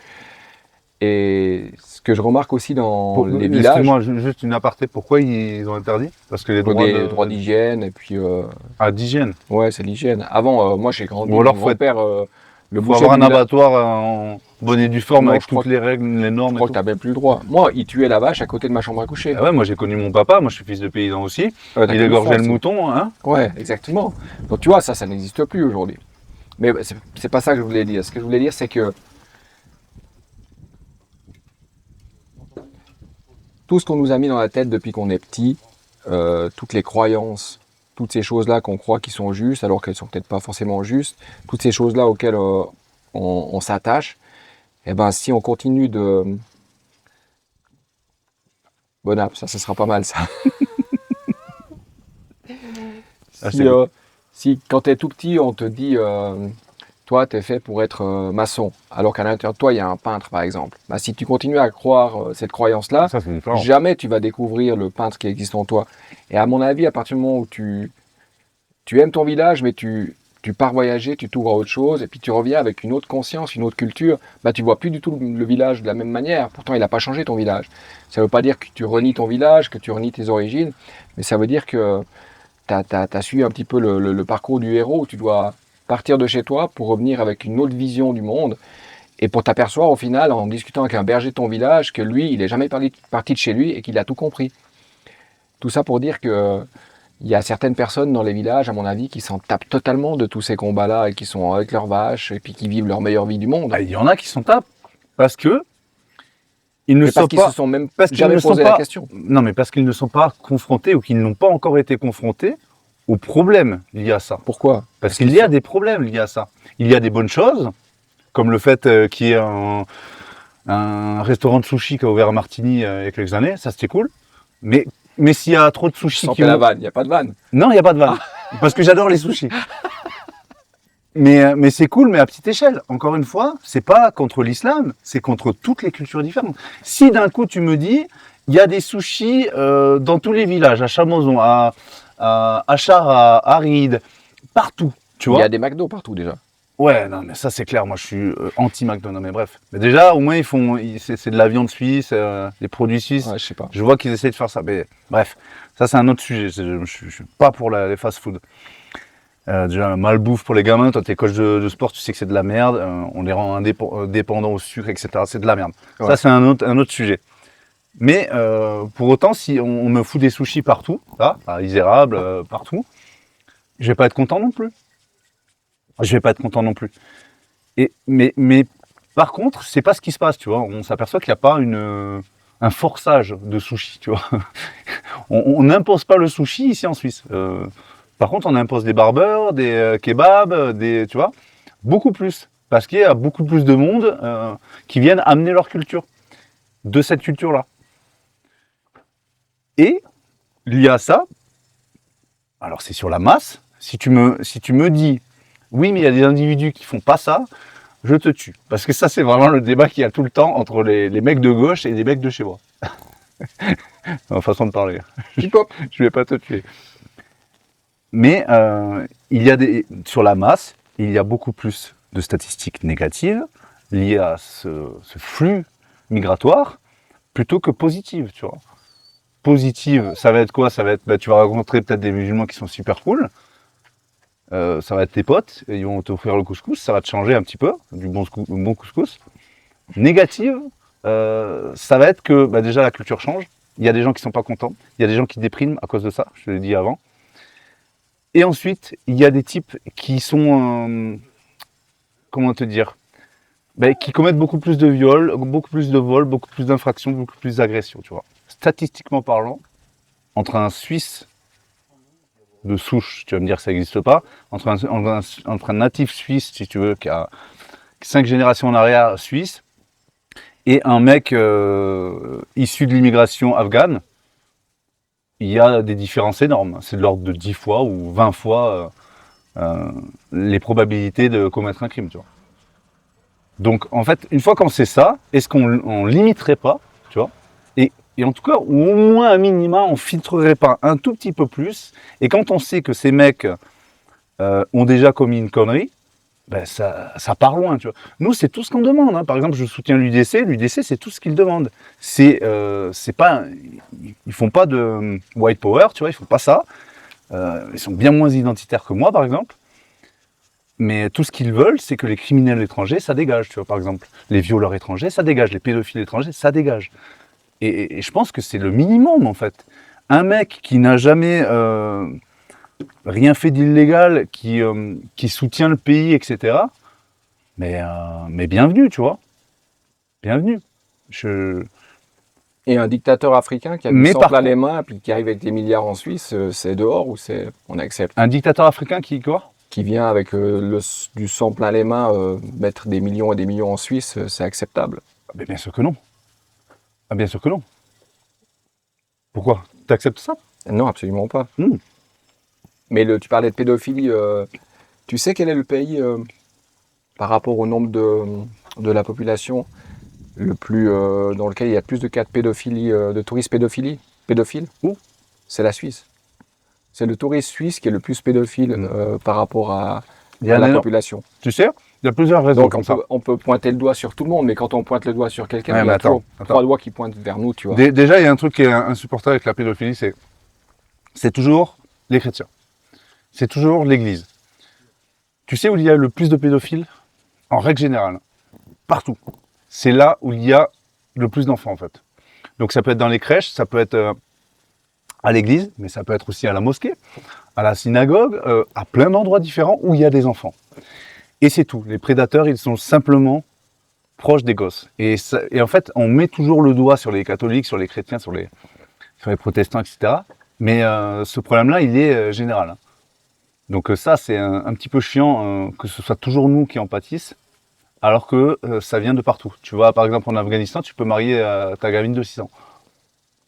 Et ce que je remarque aussi dans les villages, Excuse-moi, juste une aparté. Pourquoi ils ont interdit? Parce que les pour droits des droits d'hygiène, et puis, d'hygiène. ouais, c'est l'hygiène. Avant, moi, j'ai grandi, Ou alors, mon faut être- grand-père, le Il faut boucher avoir un du village, abattoir en bonne et due forme Non, avec je crois toutes les règles, les je normes et crois que tout. tu n'avais plus le droit. Moi, il tuait la vache à côté de ma chambre à coucher. Ah ouais, moi j'ai connu mon papa, moi je suis fils de paysan aussi. T'as Il plus égorgeait faim, le mouton, hein. Ouais, exactement. Donc tu vois, ça n'existe plus aujourd'hui. Mais c'est pas ça que je voulais dire. Ce que je voulais dire, c'est que tout ce qu'on nous a mis dans la tête depuis qu'on est petit, toutes les croyances, toutes ces choses-là qu'on croit qui sont justes, alors qu'elles sont peut-être pas forcément justes, toutes ces choses-là auxquelles on s'attache, et ben si on continue de... Bon app, ça sera pas mal ça. Ah, Si, c'est cool. si quand tu es tout petit, on te dit, toi, tu es fait pour être maçon, alors qu'à l'intérieur de toi, il y a un peintre, par exemple. Bah, si tu continues à croire cette croyance-là, Ça c'est différent. jamais tu vas découvrir le peintre qui existe en toi. Et à mon avis, à partir du moment où tu aimes ton village, mais tu pars voyager, tu t'ouvres à autre chose, et puis tu reviens avec une autre conscience, une autre culture, bah, tu vois plus du tout le village de la même manière. Pourtant, il n'a pas changé ton village. Ça ne veut pas dire que tu renies ton village, que tu renies tes origines, mais ça veut dire que tu as suivi un petit peu le parcours du héros où tu dois partir de chez toi pour revenir avec une autre vision du monde et pour t'apercevoir au final en discutant avec un berger de ton village que lui, il n'est jamais parti de chez lui et qu'il a tout compris. Tout ça pour dire que il y a certaines personnes dans les villages, à mon avis, qui s'en tapent totalement de tous ces combats-là et qui sont avec leurs vaches et puis qui vivent leur meilleure vie du monde. Ah, il y en a qui s'en tapent parce que ils ne Mais sont parce qu'ils pas. se sont même Parce qu'ils jamais ne sont posé la pas. question. Non, mais parce qu'ils ne sont pas confrontés ou qu'ils n'ont pas encore été confrontés aux problèmes liés à ça. Pourquoi? Parce qu'il y a des problèmes liés à ça. Il y a des bonnes choses, comme le fait qu'il y ait un restaurant de sushi qui a ouvert à Martigny il y a quelques années, ça c'était cool. Mais s'il y a trop de Je sushis sentais la vanne, il n'y a pas de vanne. Non, il n'y a pas de vanne. Parce que j'adore les sushis. Mais c'est cool, mais à petite échelle. Encore une fois, c'est pas contre l'islam, c'est contre toutes les cultures différentes. Si d'un coup tu me dis, il y a des sushis dans tous les villages, à Chamonzon, à Chara, à Ride, partout, tu Il vois. y a des McDo partout déjà. Ouais, non, mais ça c'est clair. Moi, je suis anti-McDonald's, mais bref. Mais déjà, au moins, c'est de la viande suisse, des produits suisses. Ouais, je sais pas. Je vois qu'ils essaient de faire ça. Mais bref, ça c'est un autre sujet. Je suis pas pour les fast-food. Déjà, malbouffe pour les gamins. Toi, t'es coach de sport, tu sais que c'est de la merde. On les rend dépendants au sucre, etc. C'est de la merde. Ouais. Ça, c'est un autre sujet. Mais pour autant, si on me fout des sushis partout, là, à Isérable, partout, je vais pas être content non plus. Je vais pas être content non plus. Mais par contre, c'est pas ce qui se passe, tu vois. On s'aperçoit qu'il n'y a pas un forçage de sushi, tu vois. On n'impose pas le sushi ici en Suisse. Par contre, on impose des barbeurs, des kebabs, tu vois, beaucoup plus. Parce qu'il y a beaucoup plus de monde qui viennent amener leur culture, de cette culture-là. Et lié à ça, alors c'est sur la masse, si tu me dis, oui, mais il y a des individus qui font pas ça, je te tue. Parce que ça, c'est vraiment le débat qu'il y a tout le temps entre les mecs de gauche et les mecs de chez moi. Ma façon de parler. Je vais pas te tuer. Mais sur la masse, il y a beaucoup plus de statistiques négatives liées à ce flux migratoire plutôt que positives, tu vois. Positive, ça va être quoi? Ça va être, tu vas rencontrer peut-être des musulmans qui sont super cool. Ça va être tes potes, et ils vont t'offrir le couscous, ça va te changer un petit peu, du bon couscous. Négative, ça va être que déjà la culture change. Il y a des gens qui sont pas contents, il y a des gens qui dépriment à cause de ça, je te l'ai dit avant. Et ensuite, il y a des types qui sont, comment te dire, qui commettent beaucoup plus de viols, beaucoup plus de vols, beaucoup plus d'infractions, beaucoup plus d'agressions, tu vois. Statistiquement parlant, entre un Suisse de souche, tu vas me dire que ça n'existe pas, entre un natif suisse, si tu veux, qui a 5 générations en arrière suisse, et un mec issu de l'immigration afghane, il y a des différences énormes. C'est de l'ordre de 10 fois ou 20 fois les probabilités de commettre un crime, tu vois. Donc, en fait, une fois qu'on sait ça, est-ce qu'on limiterait pas, tu vois, et en tout cas, ou au moins à minima, on filtrerait pas un tout petit peu plus. Et quand on sait que ces mecs ont déjà commis une connerie, ça part loin, tu vois. Nous, c'est tout ce qu'on demande. Hein. Par exemple, je soutiens l'UDC. L'UDC, c'est tout ce qu'ils demandent. C'est pas, ils font pas de white power, tu vois. Ils font pas ça. Ils sont bien moins identitaires que moi, par exemple. Mais tout ce qu'ils veulent, c'est que les criminels étrangers, ça dégage, tu vois. Par exemple, les violeurs étrangers, ça dégage. Les pédophiles étrangers, ça dégage. Et je pense que c'est le minimum, en fait. Un mec qui n'a jamais rien fait d'illégal, qui soutient le pays, etc. Mais bienvenue, tu vois. Bienvenue. Et un dictateur africain qui a du sang plein les mains, puis qui arrive avec des milliards en Suisse, c'est dehors ou on accepte? Un dictateur africain qui quoi? Qui vient avec du sang plein les mains, mettre des millions et des millions en Suisse, c'est acceptable? Mais bien sûr que non. Ah, bien sûr que non. Pourquoi? Tu acceptes ça? Non, absolument pas. Mais tu parlais de pédophilie. Tu sais quel est le pays, par rapport au nombre de la population, dans lequel il y a plus de cas de pédophilie, de touristes pédophiles? Où? C'est la Suisse. C'est le touriste suisse qui est le plus pédophile par rapport à la population. Tu sais, il y a plusieurs raisons. Donc on peut pointer le doigt sur tout le monde, mais quand on pointe le doigt sur quelqu'un, il y a toujours 3 doigts qui pointent vers nous, tu vois. Déjà, il y a un truc qui est insupportable avec la pédophilie, c'est toujours les chrétiens. C'est toujours l'Église. Tu sais où il y a le plus de pédophiles? En règle générale, partout. C'est là où il y a le plus d'enfants, en fait. Donc ça peut être dans les crèches, ça peut être à l'église, mais ça peut être aussi à la mosquée, à la synagogue, à plein d'endroits différents où il y a des enfants. Et c'est tout. Les prédateurs, ils sont simplement proches des gosses. Et en fait, on met toujours le doigt sur les catholiques, sur les chrétiens, sur les protestants, etc. Mais ce problème-là, il est général. Hein. Donc ça, c'est un petit peu chiant que ce soit toujours nous qui en pâtissent, alors que ça vient de partout. Tu vois, par exemple, en Afghanistan, tu peux marier ta gamine de 6 ans.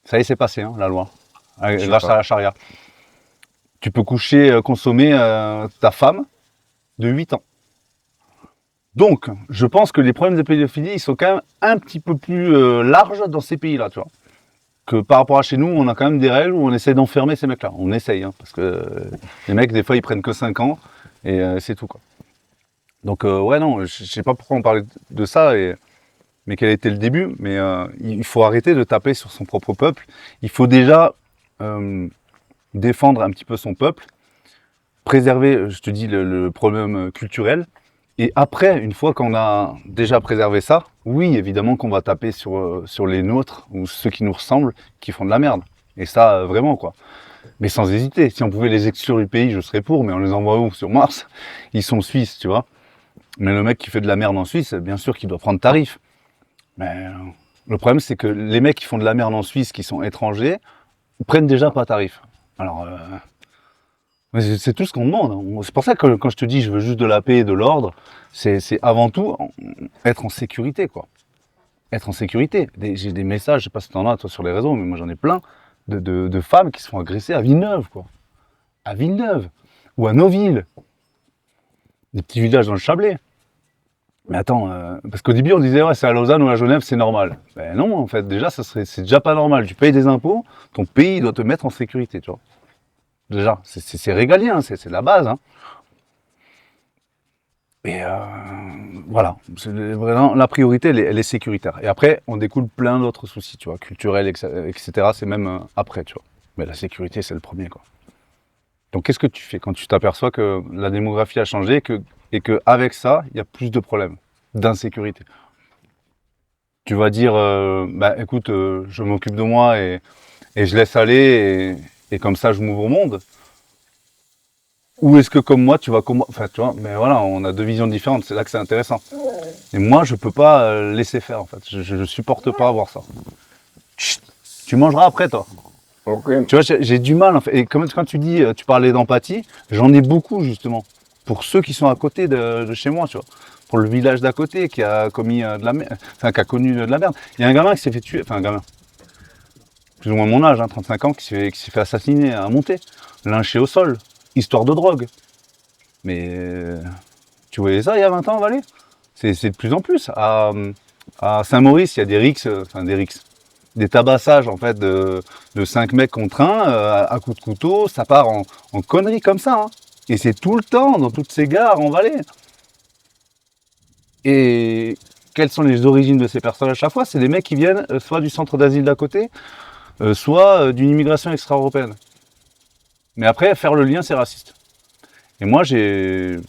Ça y est, c'est passé, hein, la loi. Grâce à la charia. Tu peux consommer ta femme de 8 ans. Donc, je pense que les problèmes de pédophilie, ils sont quand même un petit peu plus larges dans ces pays-là, tu vois. Que par rapport à chez nous, on a quand même des règles où on essaie d'enfermer ces mecs-là. On essaye, hein, parce que les mecs, des fois, ils prennent que 5 ans, et c'est tout, quoi. Donc, ouais, non, je sais pas pourquoi on parlait de ça, mais quel était le début, mais il faut arrêter de taper sur son propre peuple. Il faut déjà défendre un petit peu son peuple, préserver, je te dis, le problème culturel. Et après, une fois qu'on a déjà préservé ça, oui, évidemment qu'on va taper sur les nôtres ou ceux qui nous ressemblent, qui font de la merde. Et ça, vraiment, quoi. Mais sans hésiter. Si on pouvait les exclure du pays, je serais pour, mais on les envoie où? Sur Mars? Ils sont suisses, tu vois. Mais le mec qui fait de la merde en Suisse, bien sûr qu'il doit prendre tarif. Mais le problème, c'est que les mecs qui font de la merde en Suisse, qui sont étrangers, prennent déjà pas tarif. Alors, c'est tout ce qu'on demande. Hein. C'est pour ça que quand je te dis je veux juste de la paix et de l'ordre, c'est avant tout être en sécurité, quoi. Être en sécurité. J'ai des messages, je sais pas si t'en as toi sur les réseaux, mais moi j'en ai plein, de femmes qui se font agresser à Villeneuve, quoi. À Villeneuve. Ou à Noville. Des petits villages dans le Chablais. Mais attends, parce qu'au début on disait ouais, c'est à Lausanne ou à Genève, c'est normal. Ben non, en fait, déjà, c'est déjà pas normal. Tu payes des impôts, ton pays doit te mettre en sécurité, tu vois. Déjà, c'est régalien, c'est la base. Hein. Et voilà, vraiment, la priorité, elle est sécuritaire. Et après, on découle plein d'autres soucis, tu vois, culturels, etc. C'est même après, tu vois. Mais la sécurité, c'est le premier, quoi. Donc, qu'est-ce que tu fais quand tu t'aperçois que la démographie a changé et qu'avec ça, il y a plus de problèmes d'insécurité? Tu vas dire, bah, écoute, je m'occupe de moi et je laisse aller et comme ça, je m'ouvre au monde. Ou est-ce que comme moi, tu vas comme moi, enfin, tu vois, mais voilà, on a deux visions différentes, c'est là que c'est intéressant. Et moi, je peux pas laisser faire, en fait. Je supporte pas voir ça. Chut, tu mangeras après, toi. Ok. Tu vois, j'ai du mal, en fait. Et quand tu dis, tu parlais d'empathie, j'en ai beaucoup, justement. Pour ceux qui sont à côté de chez moi, tu vois. Pour le village d'à côté qui a commis de la merde, enfin, qui a connu de la merde. Il y a un gamin qui s'est fait tuer, enfin, un gamin. Plus ou moins mon âge, hein, 35 ans, qui s'est fait assassiner à Monté. Lynché au sol. Histoire de drogue. Mais tu voyais ça il y a 20 ans, Valais? C'est de plus en plus. À Saint-Maurice, il y a des rixes, des tabassages en fait de 5 mecs contre un à coups de couteau. Ça part en conneries comme ça. Hein. Et c'est tout le temps dans toutes ces gares en Valais. Et quelles sont les origines de ces personnes à chaque fois? C'est des mecs qui viennent soit du centre d'asile d'à côté, soit d'une immigration extra-européenne. Mais après, faire le lien, c'est raciste. Et moi, j'ai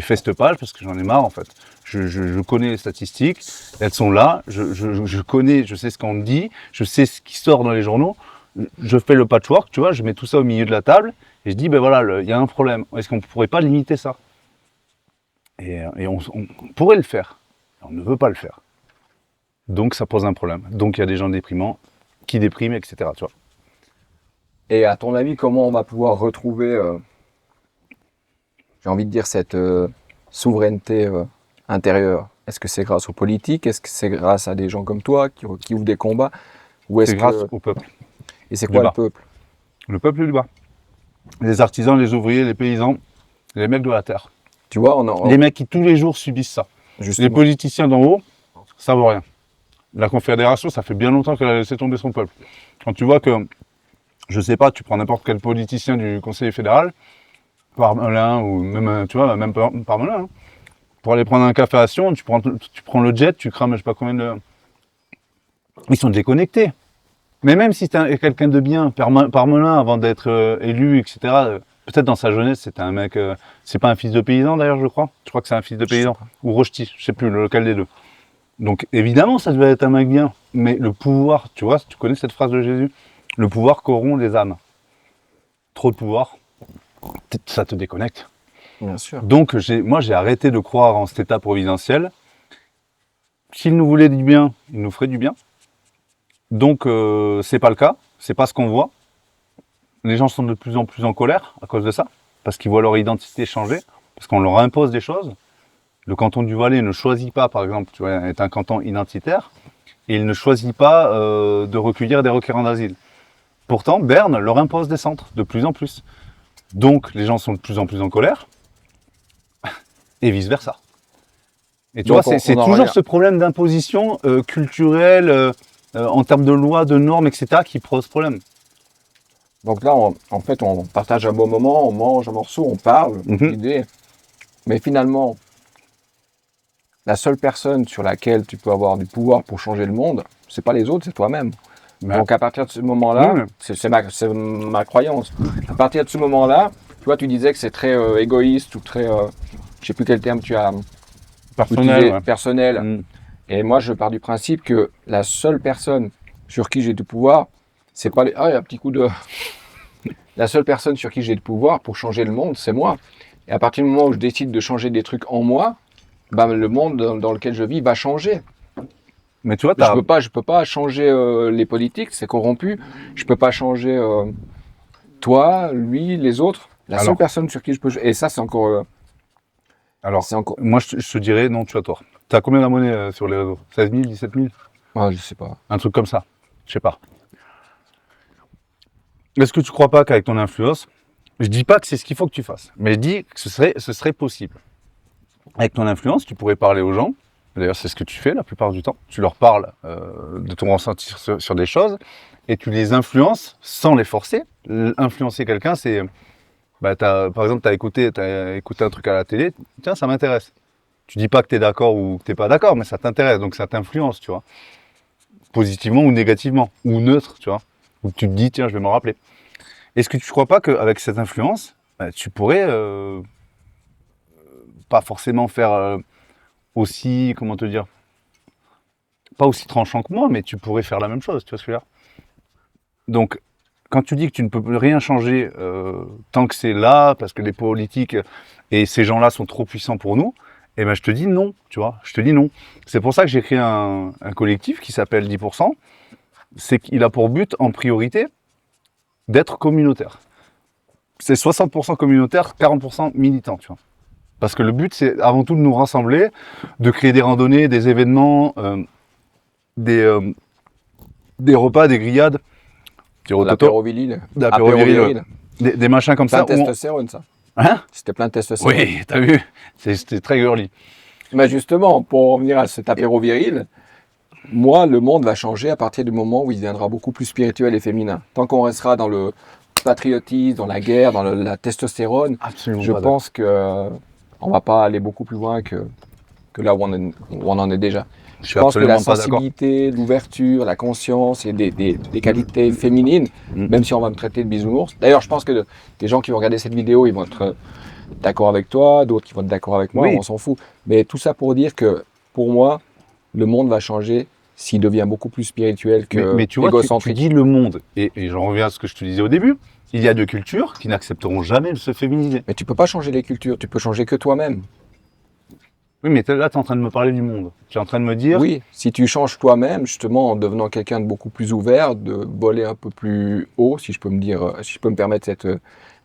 fait cette page parce que j'en ai marre, en fait. Je connais les statistiques, elles sont là, je connais, je sais ce qu'on dit, je sais ce qui sort dans les journaux. Je fais le patchwork, tu vois, je mets tout ça au milieu de la table et je dis, ben voilà, il y a un problème. Est-ce qu'on ne pourrait pas limiter ça? Et on pourrait le faire. On ne veut pas le faire. Donc, ça pose un problème. Donc, il y a des gens déprimants qui dépriment, etc. Tu vois. Et à ton avis, comment on va pouvoir retrouver, j'ai envie de dire, cette souveraineté intérieure? Est-ce que c'est grâce aux politiques? Est-ce que c'est grâce à des gens comme toi qui ouvrent des combats? Ou est-ce C'est grâce au peuple. Et c'est quoi le peuple? Le peuple du bas. Les artisans, les ouvriers, les paysans, les mecs de la terre. Tu vois, les mecs qui tous les jours subissent ça. Justement. Les politiciens d'en haut, ça vaut rien. La Confédération, ça fait bien longtemps qu'elle a laissé tomber son peuple. Quand tu vois que, je sais pas, tu prends n'importe quel politicien du Conseil fédéral, Parmelin ou même, tu vois, même Parmelin, hein, pour aller prendre un café à Sion, tu prends le jet, tu crames je sais pas combien de... Ils sont déconnectés. Mais même si t'es quelqu'un de bien, Parmelin, avant d'être élu, etc., peut-être dans sa jeunesse, c'était un mec... c'est pas un fils de paysan d'ailleurs, je crois. Je crois que c'est un fils de paysan. Ou Rochety, je sais plus, lequel des deux. Donc évidemment, ça devait être un mec bien. Mais le pouvoir, tu vois, tu connais cette phrase de Jésus? Le pouvoir corrompt les âmes. Trop de pouvoir, ça te déconnecte. Bien sûr. Donc moi, j'ai arrêté de croire en cet état providentiel. S'il nous voulait du bien, il nous ferait du bien. Donc c'est pas le cas, c'est pas ce qu'on voit. Les gens sont de plus en plus en colère à cause de ça, parce qu'ils voient leur identité changer, parce qu'on leur impose des choses. Le canton du Valais ne choisit pas, par exemple, tu vois, est un canton identitaire, et il ne choisit pas de recueillir des requérants d'asile. Pourtant, Berne leur impose des centres, de plus en plus. Donc, les gens sont de plus en plus en colère, et vice-versa. Et tu vois, c'est toujours ce problème d'imposition culturelle, en termes de lois, de normes, etc., qui pose problème. Donc là, en fait, on partage un bon moment, on mange un morceau, on parle, idée. Mais finalement, la seule personne sur laquelle tu peux avoir du pouvoir pour changer le monde, c'est pas les autres, c'est toi-même. Ouais. Donc à partir de ce moment-là, c'est ma croyance. À partir de ce moment-là, tu vois, tu disais que c'est très égoïste ou très, je sais plus quel terme tu as personnel. Ouais. Personnel. Et moi, je pars du principe que la seule personne sur qui j'ai du pouvoir, c'est pas les... Ah, il y a un petit coup de... La seule personne sur qui j'ai du pouvoir pour changer le monde, c'est moi. Et à partir du moment où je décide de changer des trucs en moi, bah, le monde dans lequel je vis va changer. Mais tu vois, je peux pas changer les politiques, c'est corrompu. Je peux pas changer toi, lui, les autres. La seule personne sur qui je peux... Et ça, c'est encore... moi, je te dirais, non, tu as tort. Tu as combien d'abonnés sur les réseaux? 16 000, 17 000? Ah, je sais pas. Un truc comme ça. Je sais pas. est-ce que tu crois pas qu'avec ton influence, je dis pas que c'est ce qu'il faut que tu fasses, mais je dis que ce serait possible. Avec ton influence, tu pourrais parler aux gens. D'ailleurs, c'est ce que tu fais la plupart du temps. Tu leur parles de ton ressenti sur des choses et tu les influences sans les forcer. Influencer quelqu'un, c'est... par exemple, tu as écouté un truc à la télé. Tiens, ça m'intéresse. Tu dis pas que tu es d'accord ou que tu n'es pas d'accord, mais ça t'intéresse. Donc, ça t'influence, tu vois. Positivement ou négativement. Ou neutre, tu vois. Ou tu te dis, tiens, je vais m'en rappeler. Est-ce que tu ne crois pas qu'avec cette influence, tu pourrais pas forcément faire... aussi, comment te dire, pas aussi tranchant que moi, mais tu pourrais faire la même chose, tu vois ce que je veux dire. Donc, quand tu dis que tu ne peux rien changer tant que c'est là, parce que les politiques et ces gens-là sont trop puissants pour nous, eh ben je te dis non, tu vois, je te dis non. C'est pour ça que j'ai créé un collectif qui s'appelle 10%, c'est qu'il a pour but, en priorité, d'être communautaire. C'est 60% communautaire, 40% militant, tu vois. Parce que le but, c'est avant tout de nous rassembler, de créer des randonnées, des événements, des repas, des grillades. L'apéro viril. L'apéro viril. Des machins comme Plein ça. de testostérone, ça. Hein? C'était plein de testostérone. Oui, t'as vu. C'était très girly. Mais justement, pour revenir à cet apéro viril, moi, le monde va changer à partir du moment où il deviendra beaucoup plus spirituel et féminin. Tant qu'on restera dans le patriotisme, dans la guerre, dans la testostérone, Absolument je pense que on va pas aller beaucoup plus loin que là où on en est déjà. Je pense que la sensibilité, l'ouverture, la conscience et des qualités féminines, même si on va me traiter de bisounours. D'ailleurs, je pense que des gens qui vont regarder cette vidéo, ils vont être d'accord avec toi, d'autres qui vont être d'accord avec moi, on s'en fout. Mais tout ça pour dire que, pour moi, le monde va changer s'il devient beaucoup plus spirituel que mais tu vois, tu dis le monde, et j'en reviens à ce que je te disais au début, il y a deux cultures qui n'accepteront jamais de se féminiser. Mais tu peux pas changer les cultures, tu peux changer que toi-même. Oui, mais là, tu es en train de me parler du monde. Tu es en train de me dire... Oui, si tu changes toi-même, justement, en devenant quelqu'un de beaucoup plus ouvert, de voler un peu plus haut, si je peux me permettre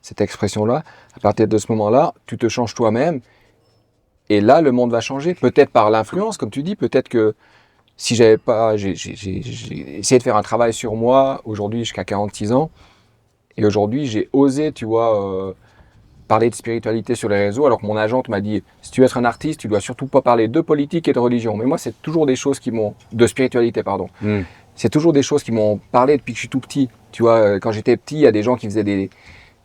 cette expression-là, à partir de ce moment-là, tu te changes toi-même, et là, le monde va changer. Peut-être par l'influence, comme tu dis, peut-être que si j'ai essayé de faire un travail sur moi, aujourd'hui, jusqu'à 46 ans, et aujourd'hui, j'ai osé, tu vois... parler de spiritualité sur les réseaux, alors que mon agente m'a dit si tu veux être un artiste, tu dois surtout pas parler de politique et de religion. Mais moi, c'est toujours des choses qui m'ont de spiritualité, pardon. C'est toujours des choses qui m'ont parlé depuis que je suis tout petit. Tu vois, quand j'étais petit, il y a des gens qui faisaient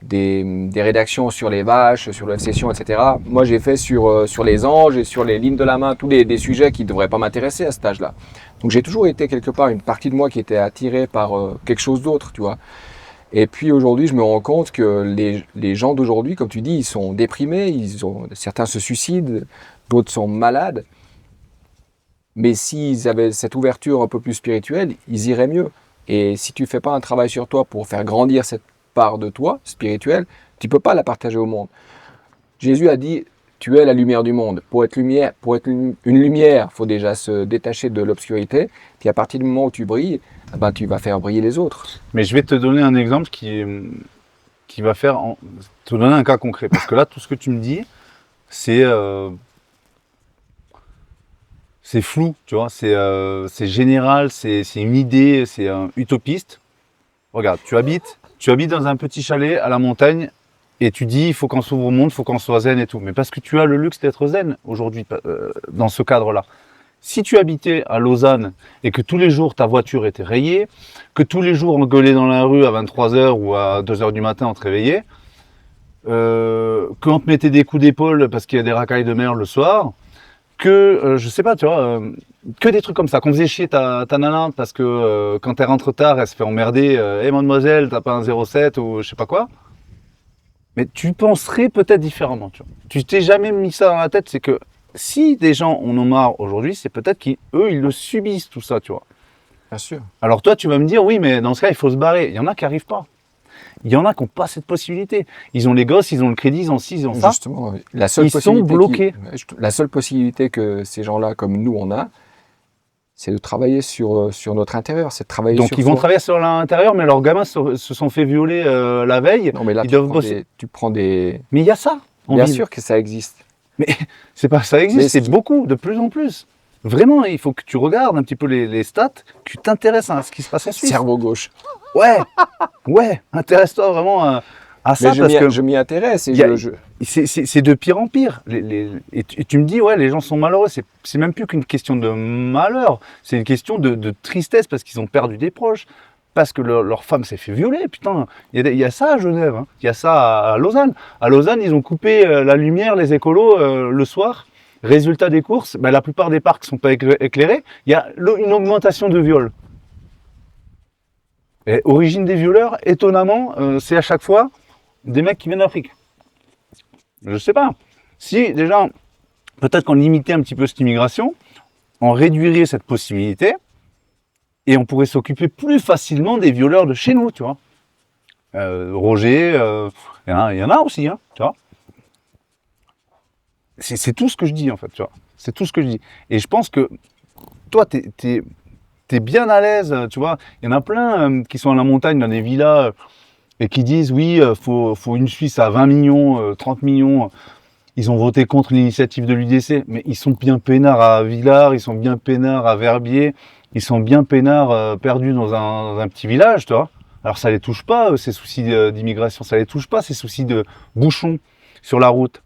des rédactions sur les vaches, sur la session, etc. Moi, j'ai fait sur les anges et sur les lignes de la main, tous des sujets qui ne devraient pas m'intéresser à cet âge-là. Donc, j'ai toujours été quelque part une partie de moi qui était attirée par quelque chose d'autre, tu vois. Et puis aujourd'hui, je me rends compte que les gens d'aujourd'hui, comme tu dis, ils sont déprimés, certains se suicident, d'autres sont malades. Mais s'ils avaient cette ouverture un peu plus spirituelle, ils iraient mieux. Et si tu ne fais pas un travail sur toi pour faire grandir cette part de toi, spirituelle, tu ne peux pas la partager au monde. Jésus a dit, tu es la lumière du monde. Pour être une lumière, il faut déjà se détacher de l'obscurité. Puis à partir du moment où tu brilles, ben, tu vas faire briller les autres. Mais je vais te donner un exemple qui va faire... te donner un cas concret. Parce que là, tout ce que tu me dis, c'est flou, tu vois. C'est général, c'est une idée, c'est utopiste. Regarde, tu habites dans un petit chalet à la montagne et tu dis il faut qu'on s'ouvre au monde, il faut qu'on soit zen et tout. Mais parce que tu as le luxe d'être zen aujourd'hui, dans ce cadre-là. Si tu habitais à Lausanne et que tous les jours ta voiture était rayée, que tous les jours on gueulait dans la rue à 23h ou à 2h du matin on te réveillait, qu'on te mettait des coups d'épaule parce qu'il y a des racailles de mer le soir, que, je sais pas, tu vois, que des trucs comme ça, qu'on faisait chier ta nana parce que quand elle rentre tard, elle se fait emmerder, hey, mademoiselle, t'as pas un 07 ou je sais pas quoi. Mais tu penserais peut-être différemment, tu vois. Tu t'es jamais mis ça dans la tête, c'est que si des gens en ont marre aujourd'hui, c'est peut-être qu'eux, ils le subissent tout ça, tu vois. Bien sûr. Alors toi, tu vas me dire, oui, mais dans ce cas, il faut se barrer. Il y en a qui n'arrivent pas. Il y en a qui n'ont pas cette possibilité. Ils ont les gosses, ils ont le crédit, ils ont ci, ils ont ça. Justement, ils sont bloqués. La seule possibilité que ces gens-là, comme nous, on a, c'est de travailler sur notre intérieur. C'est de travailler Donc sur ils vont travailler sur l'intérieur, mais leurs gamins se sont fait violer la veille. Non, mais là, ils doivent bosser. Tu prends des... Mais il y a ça. Bien sûr que ça existe. Mais c'est pas ça existe, c'est beaucoup, de plus en plus. Vraiment, il faut que tu regardes un petit peu les stats, que tu t'intéresses à ce qui se passe en Suisse. Cerveau gauche. Ouais, intéresse-toi vraiment à ça, Mais parce que je m'y intéresse et Il y a- je- c'est de pire en pire. Et tu me dis, ouais, les gens sont malheureux. C'est même plus qu'une question de malheur, c'est une question de tristesse parce qu'ils ont perdu des proches, parce que leur femme s'est fait violer. Putain, il y a ça à Genève, hein. Il y a ça à Lausanne. À Lausanne, ils ont coupé la lumière, les écolos, le soir. Résultat des courses, ben, la plupart des parcs ne sont pas éclairés. Il y a une augmentation de viols. Et origine des violeurs, étonnamment, c'est à chaque fois des mecs qui viennent d'Afrique. Je sais pas. Si déjà, peut-être qu'on limitait un petit peu cette immigration, on réduirait cette possibilité et on pourrait s'occuper plus facilement des violeurs de chez nous, tu vois. Roger, il y en a aussi, hein, tu vois. C'est tout ce que je dis, en fait, tu vois. C'est tout ce que je dis. Et je pense que toi, t'es bien à l'aise, tu vois. Il y en a plein qui sont à la montagne, dans des villas, et qui disent, oui, faut une Suisse à 20 millions, 30 millions. Ils ont voté contre l'initiative de l'UDC, mais ils sont bien peinards à Villars, ils sont bien peinards à Verbier, ils sont bien peinards perdus dans un petit village, tu vois. Alors ça les touche pas, ces soucis d'immigration, ça les touche pas, ces soucis de bouchons sur la route.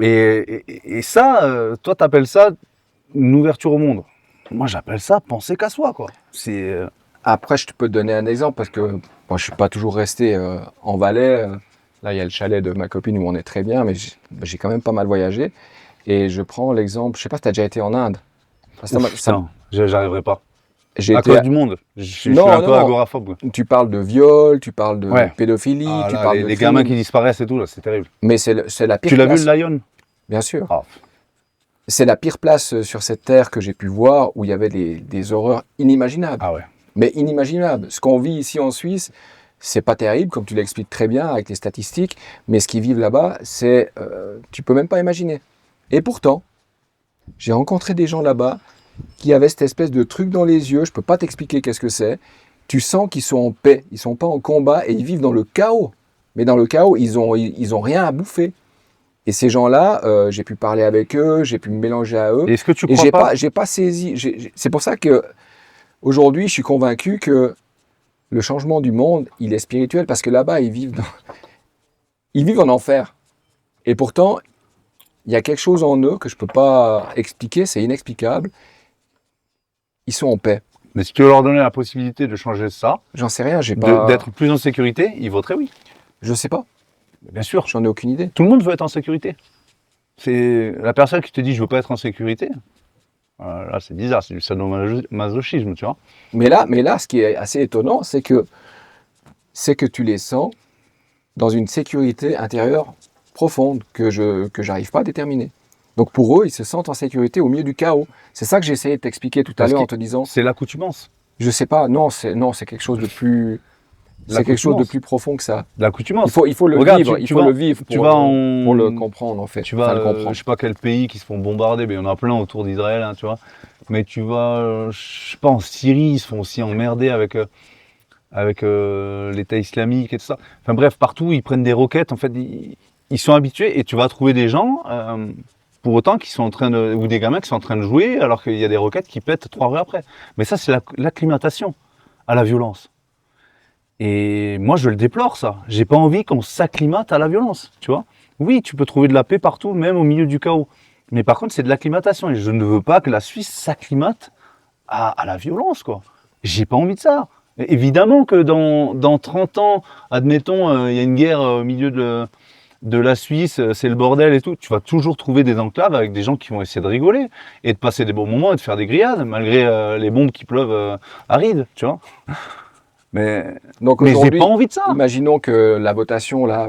Et ça, toi t'appelles ça une ouverture au monde. Moi j'appelle ça penser qu'à soi, quoi. C'est Après, je te peux te donner un exemple parce que moi, je suis pas toujours resté en Valais. Là, il y a le chalet de ma copine où on est très bien, mais j'ai quand même pas mal voyagé. Et je prends l'exemple, je sais pas si tu as déjà été en Inde. Ça m'a- ça- putain, j'arriverai pas. j'ai À été, cause du monde. Je suis Non, un peu non. agoraphobe. Tu parles de viol, tu parles de Ouais. pédophilie, Ah, tu là, parles les de les crime. gamins qui disparaissent et tout, là, c'est terrible. Mais c'est la pire Tu l'as vu place. le Lion? Bien sûr. Ah. C'est la pire place sur cette terre que j'ai pu voir où il y avait des horreurs inimaginables. Ah ouais. Mais inimaginables. Ce qu'on vit ici en Suisse, c'est pas terrible, comme tu l'expliques très bien avec les statistiques, mais ce qu'ils vivent là-bas, c'est, tu peux même pas imaginer. Et pourtant, j'ai rencontré des gens là-bas qui avaient cette espèce de truc dans les yeux, je peux pas t'expliquer qu'est-ce que c'est. Tu sens qu'ils sont en paix, ils sont pas en combat et ils vivent dans le chaos. Mais dans le chaos, ils ont rien à bouffer. Et ces gens-là, j'ai pu parler avec eux, j'ai pu me mélanger à eux. Et est-ce que tu Et crois j'ai pas saisi. C'est pour ça que aujourd'hui, je suis convaincu que le changement du monde, il est spirituel parce que là-bas, ils vivent en enfer. Et pourtant, il y a quelque chose en eux que je peux pas expliquer, c'est inexplicable. Ils sont en paix. Mais si tu veux leur donner la possibilité de changer ça, J'en sais rien, j'ai pas. d'être plus en sécurité, ils voteraient oui. Je sais pas. Bien sûr. J'en ai aucune idée. Tout le monde veut être en sécurité. C'est la personne qui te dit je veux pas être en sécurité. Là, c'est bizarre, c'est du sadomasochisme, tu vois. Mais là, ce qui est assez étonnant, c'est que tu les sens dans une sécurité intérieure profonde que j'arrive pas à déterminer. Donc pour eux, ils se sentent en sécurité au milieu du chaos. C'est ça que j'ai essayé de t'expliquer tout à Parce l'heure que en te disant. C'est l'accoutumance. Je sais pas. Non, c'est quelque chose de plus. C'est quelque chose de plus profond que ça. L'accoutumance. Il faut le Regarde, vivre. tu Il faut vas- le vivre tu pour, vas en- pour le comprendre en fait. Tu vas, Enfin, le comprendre. je sais pas quel pays qui se font bombarder, mais il y en a plein autour d'Israël, hein, tu vois. Mais tu vas, je sais pas, en Syrie, ils se font aussi emmerder avec l'État islamique et tout ça. Enfin bref, partout, ils prennent des roquettes. En fait, ils sont habitués et tu vas trouver des gens, pour autant, qui sont en train de, ou des gamins qui sont en train de jouer alors qu'il y a des roquettes qui pètent 3 rues après. Mais ça, c'est l'acclimatation à la violence. Et moi, je le déplore, ça. J'ai pas envie qu'on s'acclimate à la violence, tu vois. Oui, tu peux trouver de la paix partout, même au milieu du chaos. Mais par contre, c'est de l'acclimatation. Et je ne veux pas que la Suisse s'acclimate à la violence, quoi. J'ai pas envie de ça. Et évidemment que dans 30 ans, admettons, il y a une guerre au milieu de la Suisse, c'est le bordel et tout. Tu vas toujours trouver des enclaves avec des gens qui vont essayer de rigoler et de passer des bons moments et de faire des grillades, malgré les bombes qui pleuvent arides, tu vois. Mais Donc j'ai aujourd'hui, pas envie de ça. imaginons que la votation là,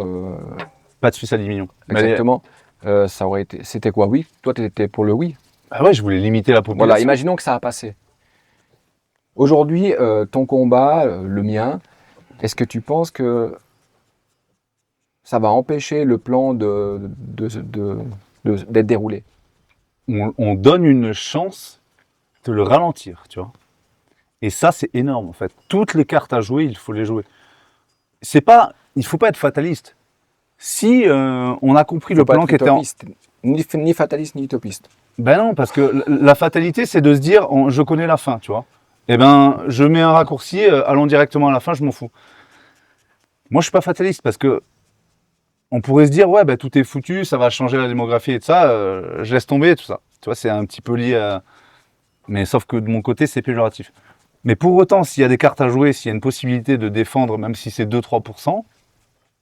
Pas de Suisse à 10 millions. exactement, ça aurait été. C'était quoi? Oui. Toi, tu étais pour le oui. Ah ouais, je voulais limiter la population. Voilà. Imaginons que ça a passé. Aujourd'hui, ton combat, le mien, est-ce que tu penses que ça va empêcher le plan d'être déroulé? On donne une chance de le ralentir, tu vois. Et ça, c'est énorme, en fait. Toutes les cartes à jouer, il faut les jouer. Il faut pas être fataliste. Si on a compris le Faut pas plan être qui était en... utopiste. Ni fataliste ni utopiste. Ben non, parce que la fatalité, c'est de se dire, je connais la fin, tu vois. Eh ben, je mets un raccourci, allons directement à la fin, je m'en fous. Moi, je suis pas fataliste parce que on pourrait se dire, ouais, bah, tout est foutu, ça va changer la démographie et tout ça, je laisse tomber tout ça. Tu vois, c'est un petit peu lié à... Mais sauf que de mon côté, c'est péjoratif. Mais pour autant, s'il y a des cartes à jouer, s'il y a une possibilité de défendre, même si c'est 2-3%,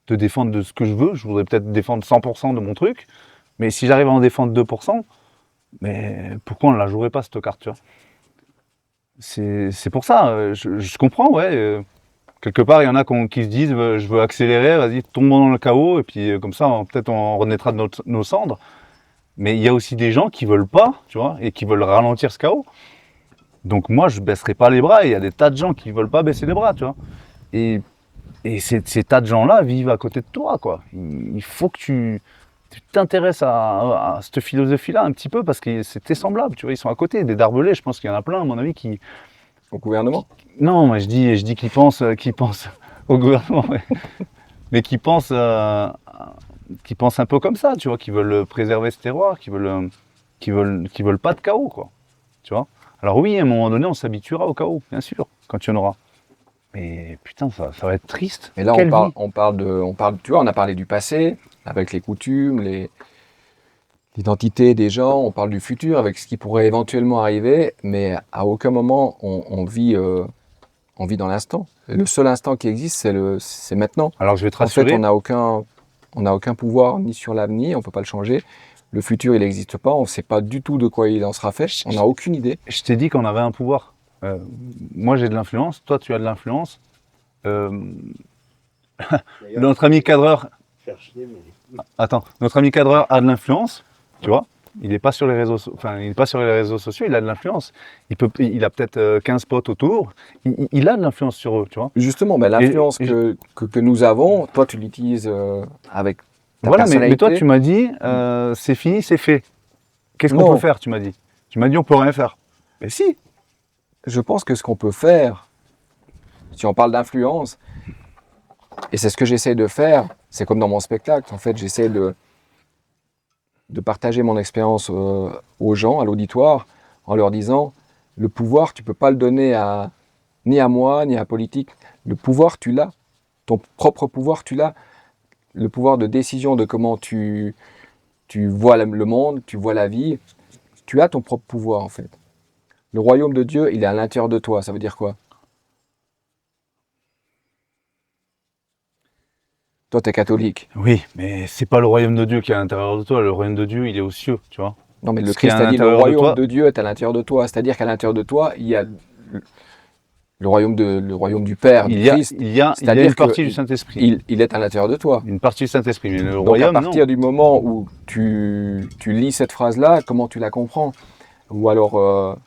de défendre de ce que je voudrais peut-être défendre 100% de mon truc, mais si j'arrive à en défendre 2%, mais pourquoi on ne la jouerait pas cette carte, tu vois? C'est pour ça, je comprends, ouais. Quelque part, il y en a qui se disent je veux accélérer, vas-y, tombons dans le chaos, et puis comme ça, peut-être on renaîtra de nos cendres. Mais il y a aussi des gens qui veulent pas, tu vois, et qui veulent ralentir ce chaos. Donc moi, je baisserai pas les bras, et il y a des tas de gens qui veulent pas baisser les bras, tu vois. Et ces tas de gens-là vivent à côté de toi, quoi. Il faut que tu t'intéresses à cette philosophie-là un petit peu, parce que c'est tes semblables, tu vois, ils sont à côté. Des Darbelés, je pense qu'il y en a plein, à mon avis, qui... Au gouvernement? Non, mais je dis qu'ils pensent au gouvernement, ouais. Mais qui pensent un peu comme ça, tu vois, qui veulent préserver ce terroir, qui veulent pas de chaos, quoi. Tu vois. Alors oui, à un moment donné, on s'habituera au chaos, bien sûr, quand il y en aura. Mais putain, ça va être triste. Et là, Quelle vie. on parle, tu vois, on a parlé du passé, avec les coutumes, l'identité des gens, on parle du futur, avec ce qui pourrait éventuellement arriver, mais à aucun moment on vit dans l'instant. Et le seul instant qui existe, c'est maintenant. Alors je vais te En fait, rassurer. on n'a aucun pouvoir ni sur l'avenir, on ne peut pas le changer. Le futur, il n'existe pas, on ne sait pas du tout de quoi il en sera fait, on n'a aucune idée. Je t'ai dit qu'on avait un pouvoir. Moi, j'ai de l'influence, toi, tu as de l'influence. Notre ami cadreur... Attends, notre ami cadreur a de l'influence, tu vois. Il n'est pas sur les réseaux, sociaux, il a de l'influence. Il a peut-être 15 potes autour. Il a de l'influence sur eux, tu vois. Justement, ben, l'influence que nous avons, toi, tu l'utilises avec ta voilà, personnalité. mais toi, tu m'as dit, c'est fini, c'est fait. Qu'est-ce qu'on peut faire, tu m'as dit. Tu m'as dit, on peut rien faire. Mais si. Je pense que ce qu'on peut faire, si on parle d'influence, et c'est ce que j'essaie de faire, c'est comme dans mon spectacle, en fait, j'essaie de partager mon expérience aux gens, à l'auditoire, en leur disant, le pouvoir, tu ne peux pas le donner ni à moi, ni à la politique. Le pouvoir, tu l'as. Ton propre pouvoir, tu l'as. Le pouvoir de décision de comment tu vois le monde, tu vois la vie, tu as ton propre pouvoir, en fait. Le royaume de Dieu, il est à l'intérieur de toi. Ça veut dire quoi? Toi, tu es catholique. Oui, mais c'est pas le royaume de Dieu qui est à l'intérieur de toi. Le royaume de Dieu, il est aux cieux, tu vois. Non, mais le Christ a dit le royaume de Dieu est à l'intérieur de toi. C'est-à-dire qu'à l'intérieur de toi, il y a le royaume du Père, du Christ. Il y a une partie du Saint-Esprit. Il est à l'intérieur de toi. Une partie du Saint-Esprit, mais le Donc royaume, à partir du moment où tu lis cette phrase-là, comment tu la comprends? Ou alors...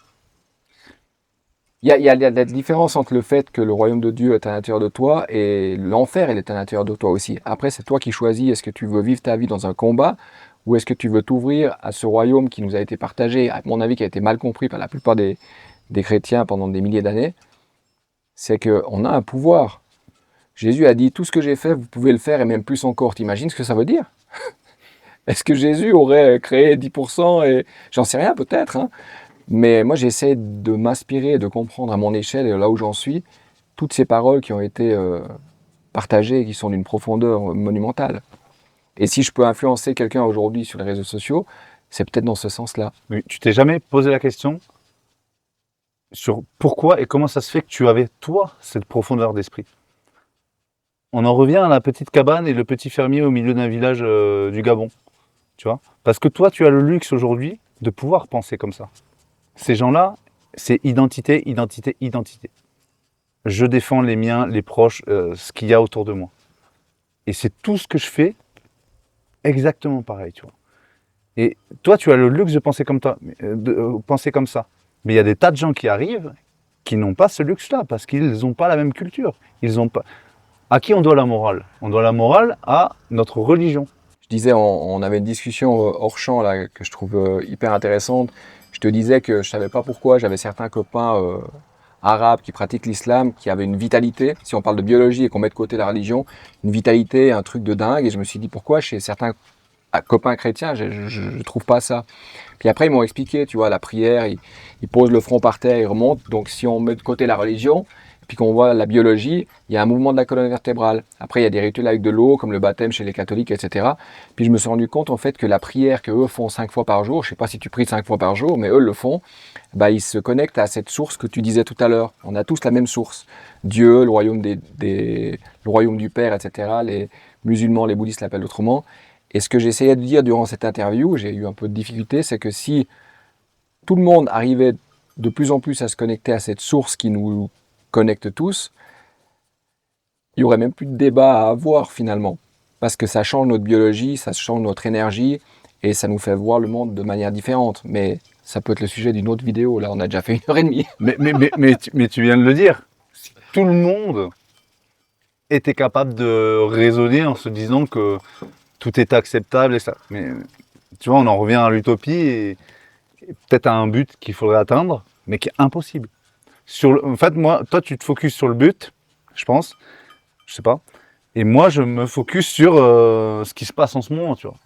Il y a la différence entre le fait que le royaume de Dieu est à l'intérieur de toi et l'enfer, il est à l'intérieur de toi aussi. Après, c'est toi qui choisis, est-ce que tu veux vivre ta vie dans un combat ou est-ce que tu veux t'ouvrir à ce royaume qui nous a été partagé, à mon avis, qui a été mal compris par la plupart des chrétiens pendant des milliers d'années. C'est qu'on a un pouvoir. Jésus a dit, tout ce que j'ai fait, vous pouvez le faire et même plus encore. T'imagines ce que ça veut dire? Est-ce que Jésus aurait créé 10% et j'en sais rien peut-être, hein. Mais moi, j'essaie de m'inspirer, de comprendre à mon échelle et là où j'en suis, toutes ces paroles qui ont été partagées et qui sont d'une profondeur monumentale. Et si je peux influencer quelqu'un aujourd'hui sur les réseaux sociaux, c'est peut-être dans ce sens-là. Mais tu t'es jamais posé la question sur pourquoi et comment ça se fait que tu avais, toi, cette profondeur d'esprit? On en revient à la petite cabane et le petit fermier au milieu d'un village du Gabon, tu vois. Parce que toi, tu as le luxe aujourd'hui de pouvoir penser comme ça. Ces gens-là, c'est identité, identité, identité. Je défends les miens, les proches, ce qu'il y a autour de moi. Et c'est tout ce que je fais exactement pareil, tu vois. Et toi, tu as le luxe de penser comme toi, penser comme ça. Mais il y a des tas de gens qui arrivent qui n'ont pas ce luxe-là parce qu'ils n'ont pas la même culture. Ils ont pas. À qui on doit la morale? On doit la morale à notre religion. Je disais, on avait une discussion hors champ là, que je trouve hyper intéressante. Je te disais que je ne savais pas pourquoi j'avais certains copains arabes qui pratiquent l'islam, qui avaient une vitalité. Si on parle de biologie et qu'on met de côté la religion, une vitalité, un truc de dingue. Et je me suis dit pourquoi chez certains copain chrétien, je trouve pas ça. Puis après, ils m'ont expliqué, tu vois, la prière, ils posent le front par terre, ils remontent. Donc, si on met de côté la religion, puis qu'on voit la biologie, il y a un mouvement de la colonne vertébrale. Après, il y a des rituels avec de l'eau, comme le baptême chez les catholiques, etc. Puis je me suis rendu compte, en fait, que la prière qu'eux font 5 fois par jour, je sais pas si tu pries 5 fois par jour, mais eux le font, bah, ils se connectent à cette source que tu disais tout à l'heure. On a tous la même source. Dieu, le royaume, le royaume du Père, etc. Les musulmans, les bouddhistes l'appellent autrement. Et ce que j'essayais de dire durant cette interview, j'ai eu un peu de difficulté, c'est que si tout le monde arrivait de plus en plus à se connecter à cette source qui nous connecte tous, il n'y aurait même plus de débat à avoir finalement. Parce que ça change notre biologie, ça change notre énergie, et ça nous fait voir le monde de manière différente. Mais ça peut être le sujet d'une autre vidéo, là on a déjà fait 1h30. Mais tu viens de le dire. Si tout le monde était capable de raisonner en se disant que tout est acceptable et ça. Mais tu vois, on en revient à l'utopie et peut-être à un but qu'il faudrait atteindre, mais qui est impossible. En fait, moi, toi, tu te focuses sur le but, je pense, je sais pas, et moi, je me focus sur ce qui se passe en ce moment, tu vois.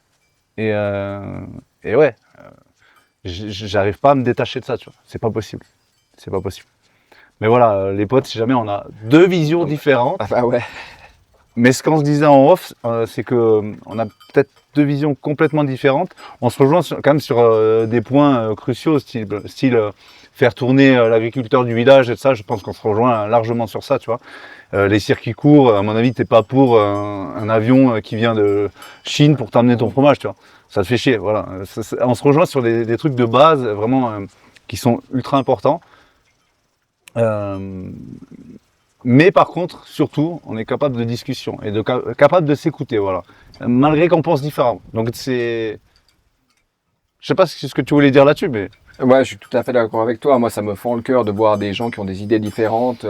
Et ouais, j'arrive pas à me détacher de ça, tu vois. C'est pas possible. C'est pas possible. Mais voilà, les potes, si jamais on a deux visions différentes. Ah bah ouais. Mais ce qu'on se disait en off, c'est que on a peut-être deux visions complètement différentes. On se rejoint quand même sur des points cruciaux, style faire tourner l'agriculteur du village et ça. Je pense qu'on se rejoint largement sur ça, tu vois. Les circuits courts, à mon avis, t'es pas pour un avion qui vient de Chine pour t'amener ton fromage, tu vois. Ça te fait chier, voilà. On se rejoint sur des trucs de base, vraiment, qui sont ultra importants. Mais par contre, surtout, on est capable de discussion et capable de s'écouter, voilà. Malgré qu'on pense différemment. Donc c'est... Je sais pas ce que tu voulais dire là-dessus, mais... Ouais, je suis tout à fait d'accord avec toi. Moi, ça me fend le cœur de voir des gens qui ont des idées différentes,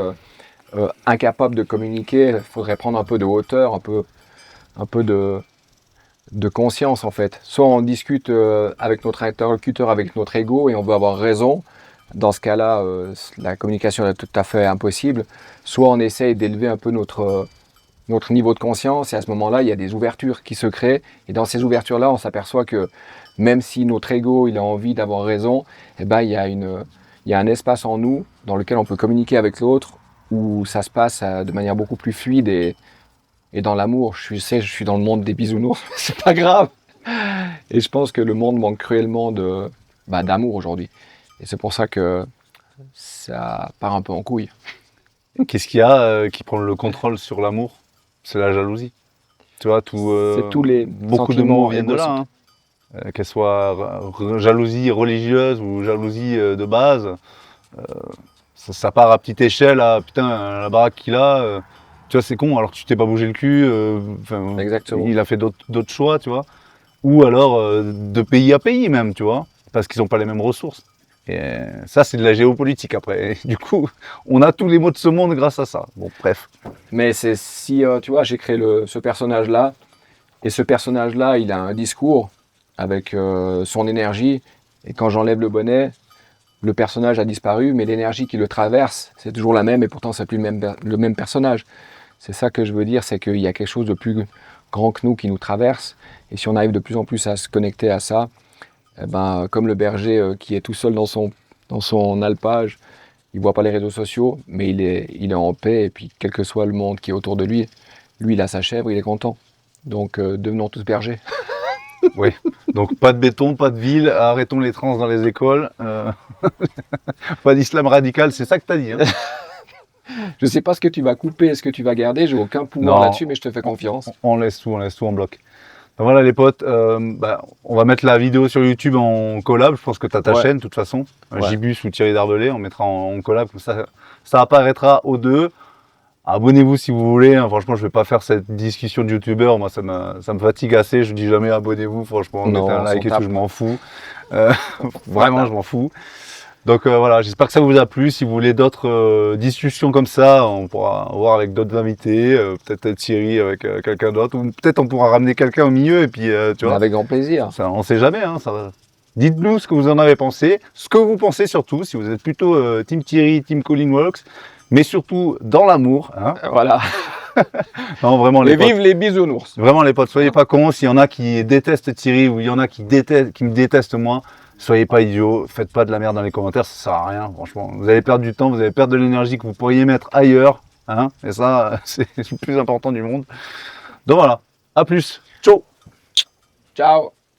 incapables de communiquer. Il faudrait prendre un peu de hauteur, un peu de conscience, en fait. Soit on discute avec notre interlocuteur, avec notre ego, et on veut avoir raison. Dans ce cas-là, la communication est tout à fait impossible. Soit on essaye d'élever un peu notre niveau de conscience, et à ce moment-là, il y a des ouvertures qui se créent. Et dans ces ouvertures-là, on s'aperçoit que même si notre ego il a envie d'avoir raison, eh ben, il y a un espace en nous dans lequel on peut communiquer avec l'autre, où ça se passe de manière beaucoup plus fluide et dans l'amour. Je suis dans le monde des bisounours, c'est pas grave. Et je pense que le monde manque cruellement d'amour aujourd'hui. Et c'est pour ça que ça part un peu en couille. Qu'est-ce qu'il y a qui prend le contrôle sur l'amour? C'est la jalousie. Tu vois, c'est tous les beaucoup de mots viennent de là. Hein. Qu'elle soit jalousie religieuse ou jalousie de base, ça part à petite échelle à putain, la baraque qu'il a. Tu vois, c'est con, alors tu t'es pas bougé le cul. Exactement. Il a fait d'autres choix, tu vois. Ou alors de pays à pays même, tu vois, parce qu'ils n'ont pas les mêmes ressources. Et ça, c'est de la géopolitique après. Et du coup, on a tous les mots de ce monde grâce à ça. Bon, bref. Mais c'est si, tu vois, j'ai créé ce personnage-là, et ce personnage-là, il a un discours avec son énergie, et quand j'enlève le bonnet, le personnage a disparu, mais l'énergie qui le traverse, c'est toujours la même, et pourtant, c'est plus le même personnage. C'est ça que je veux dire, c'est qu'il y a quelque chose de plus grand que nous qui nous traverse, et si on arrive de plus en plus à se connecter à ça, eh ben, comme le berger qui est tout seul dans son alpage, il ne voit pas les réseaux sociaux, mais il est en paix, et puis quel que soit le monde qui est autour de lui, il a sa chèvre, il est content. Donc devenons tous bergers. Oui, donc pas de béton, pas de ville, arrêtons les trans dans les écoles, pas d'islam radical, c'est ça que tu as dit. Hein. Je ne sais pas ce que tu vas couper, ce que tu vas garder, j'ai aucun pouvoir là-dessus, mais je te fais confiance. On laisse tout en bloc. Donc voilà les potes, on va mettre la vidéo sur YouTube en collab, je pense que tu as ta chaîne de toute façon, Gibus ou Thierry Darbelay, on mettra en collab, comme ça apparaîtra aux deux. Abonnez-vous si vous voulez, hein. Franchement je vais pas faire cette discussion de youtubeur, moi ça me fatigue assez, je dis jamais abonnez-vous, franchement, mettez un like et tout, je m'en fous. Vraiment je m'en fous. Donc voilà, j'espère que ça vous a plu. Si vous voulez d'autres discussions comme ça, on pourra voir avec d'autres invités, peut-être Thierry avec quelqu'un d'autre, ou peut-être on pourra ramener quelqu'un au milieu et puis tu vois. Avec grand plaisir. Ça, on sait jamais, hein, ça va. Dites-nous ce que vous en avez pensé, ce que vous pensez surtout, si vous êtes plutôt Team Thierry, Team Colin Walks, mais surtout dans l'amour. Hein. Voilà. Non, vraiment, Et les potes. vive les bisounours. Vraiment, les potes, soyez pas cons. S'il y en a qui détestent Thierry ou il y en a qui me détestent moi, soyez pas idiots. Faites pas de la merde dans les commentaires, ça sert à rien, franchement. Vous allez perdre du temps, vous allez perdre de l'énergie que vous pourriez mettre ailleurs. Hein, et ça, c'est le plus important du monde. Donc voilà, à plus. Ciao. Ciao.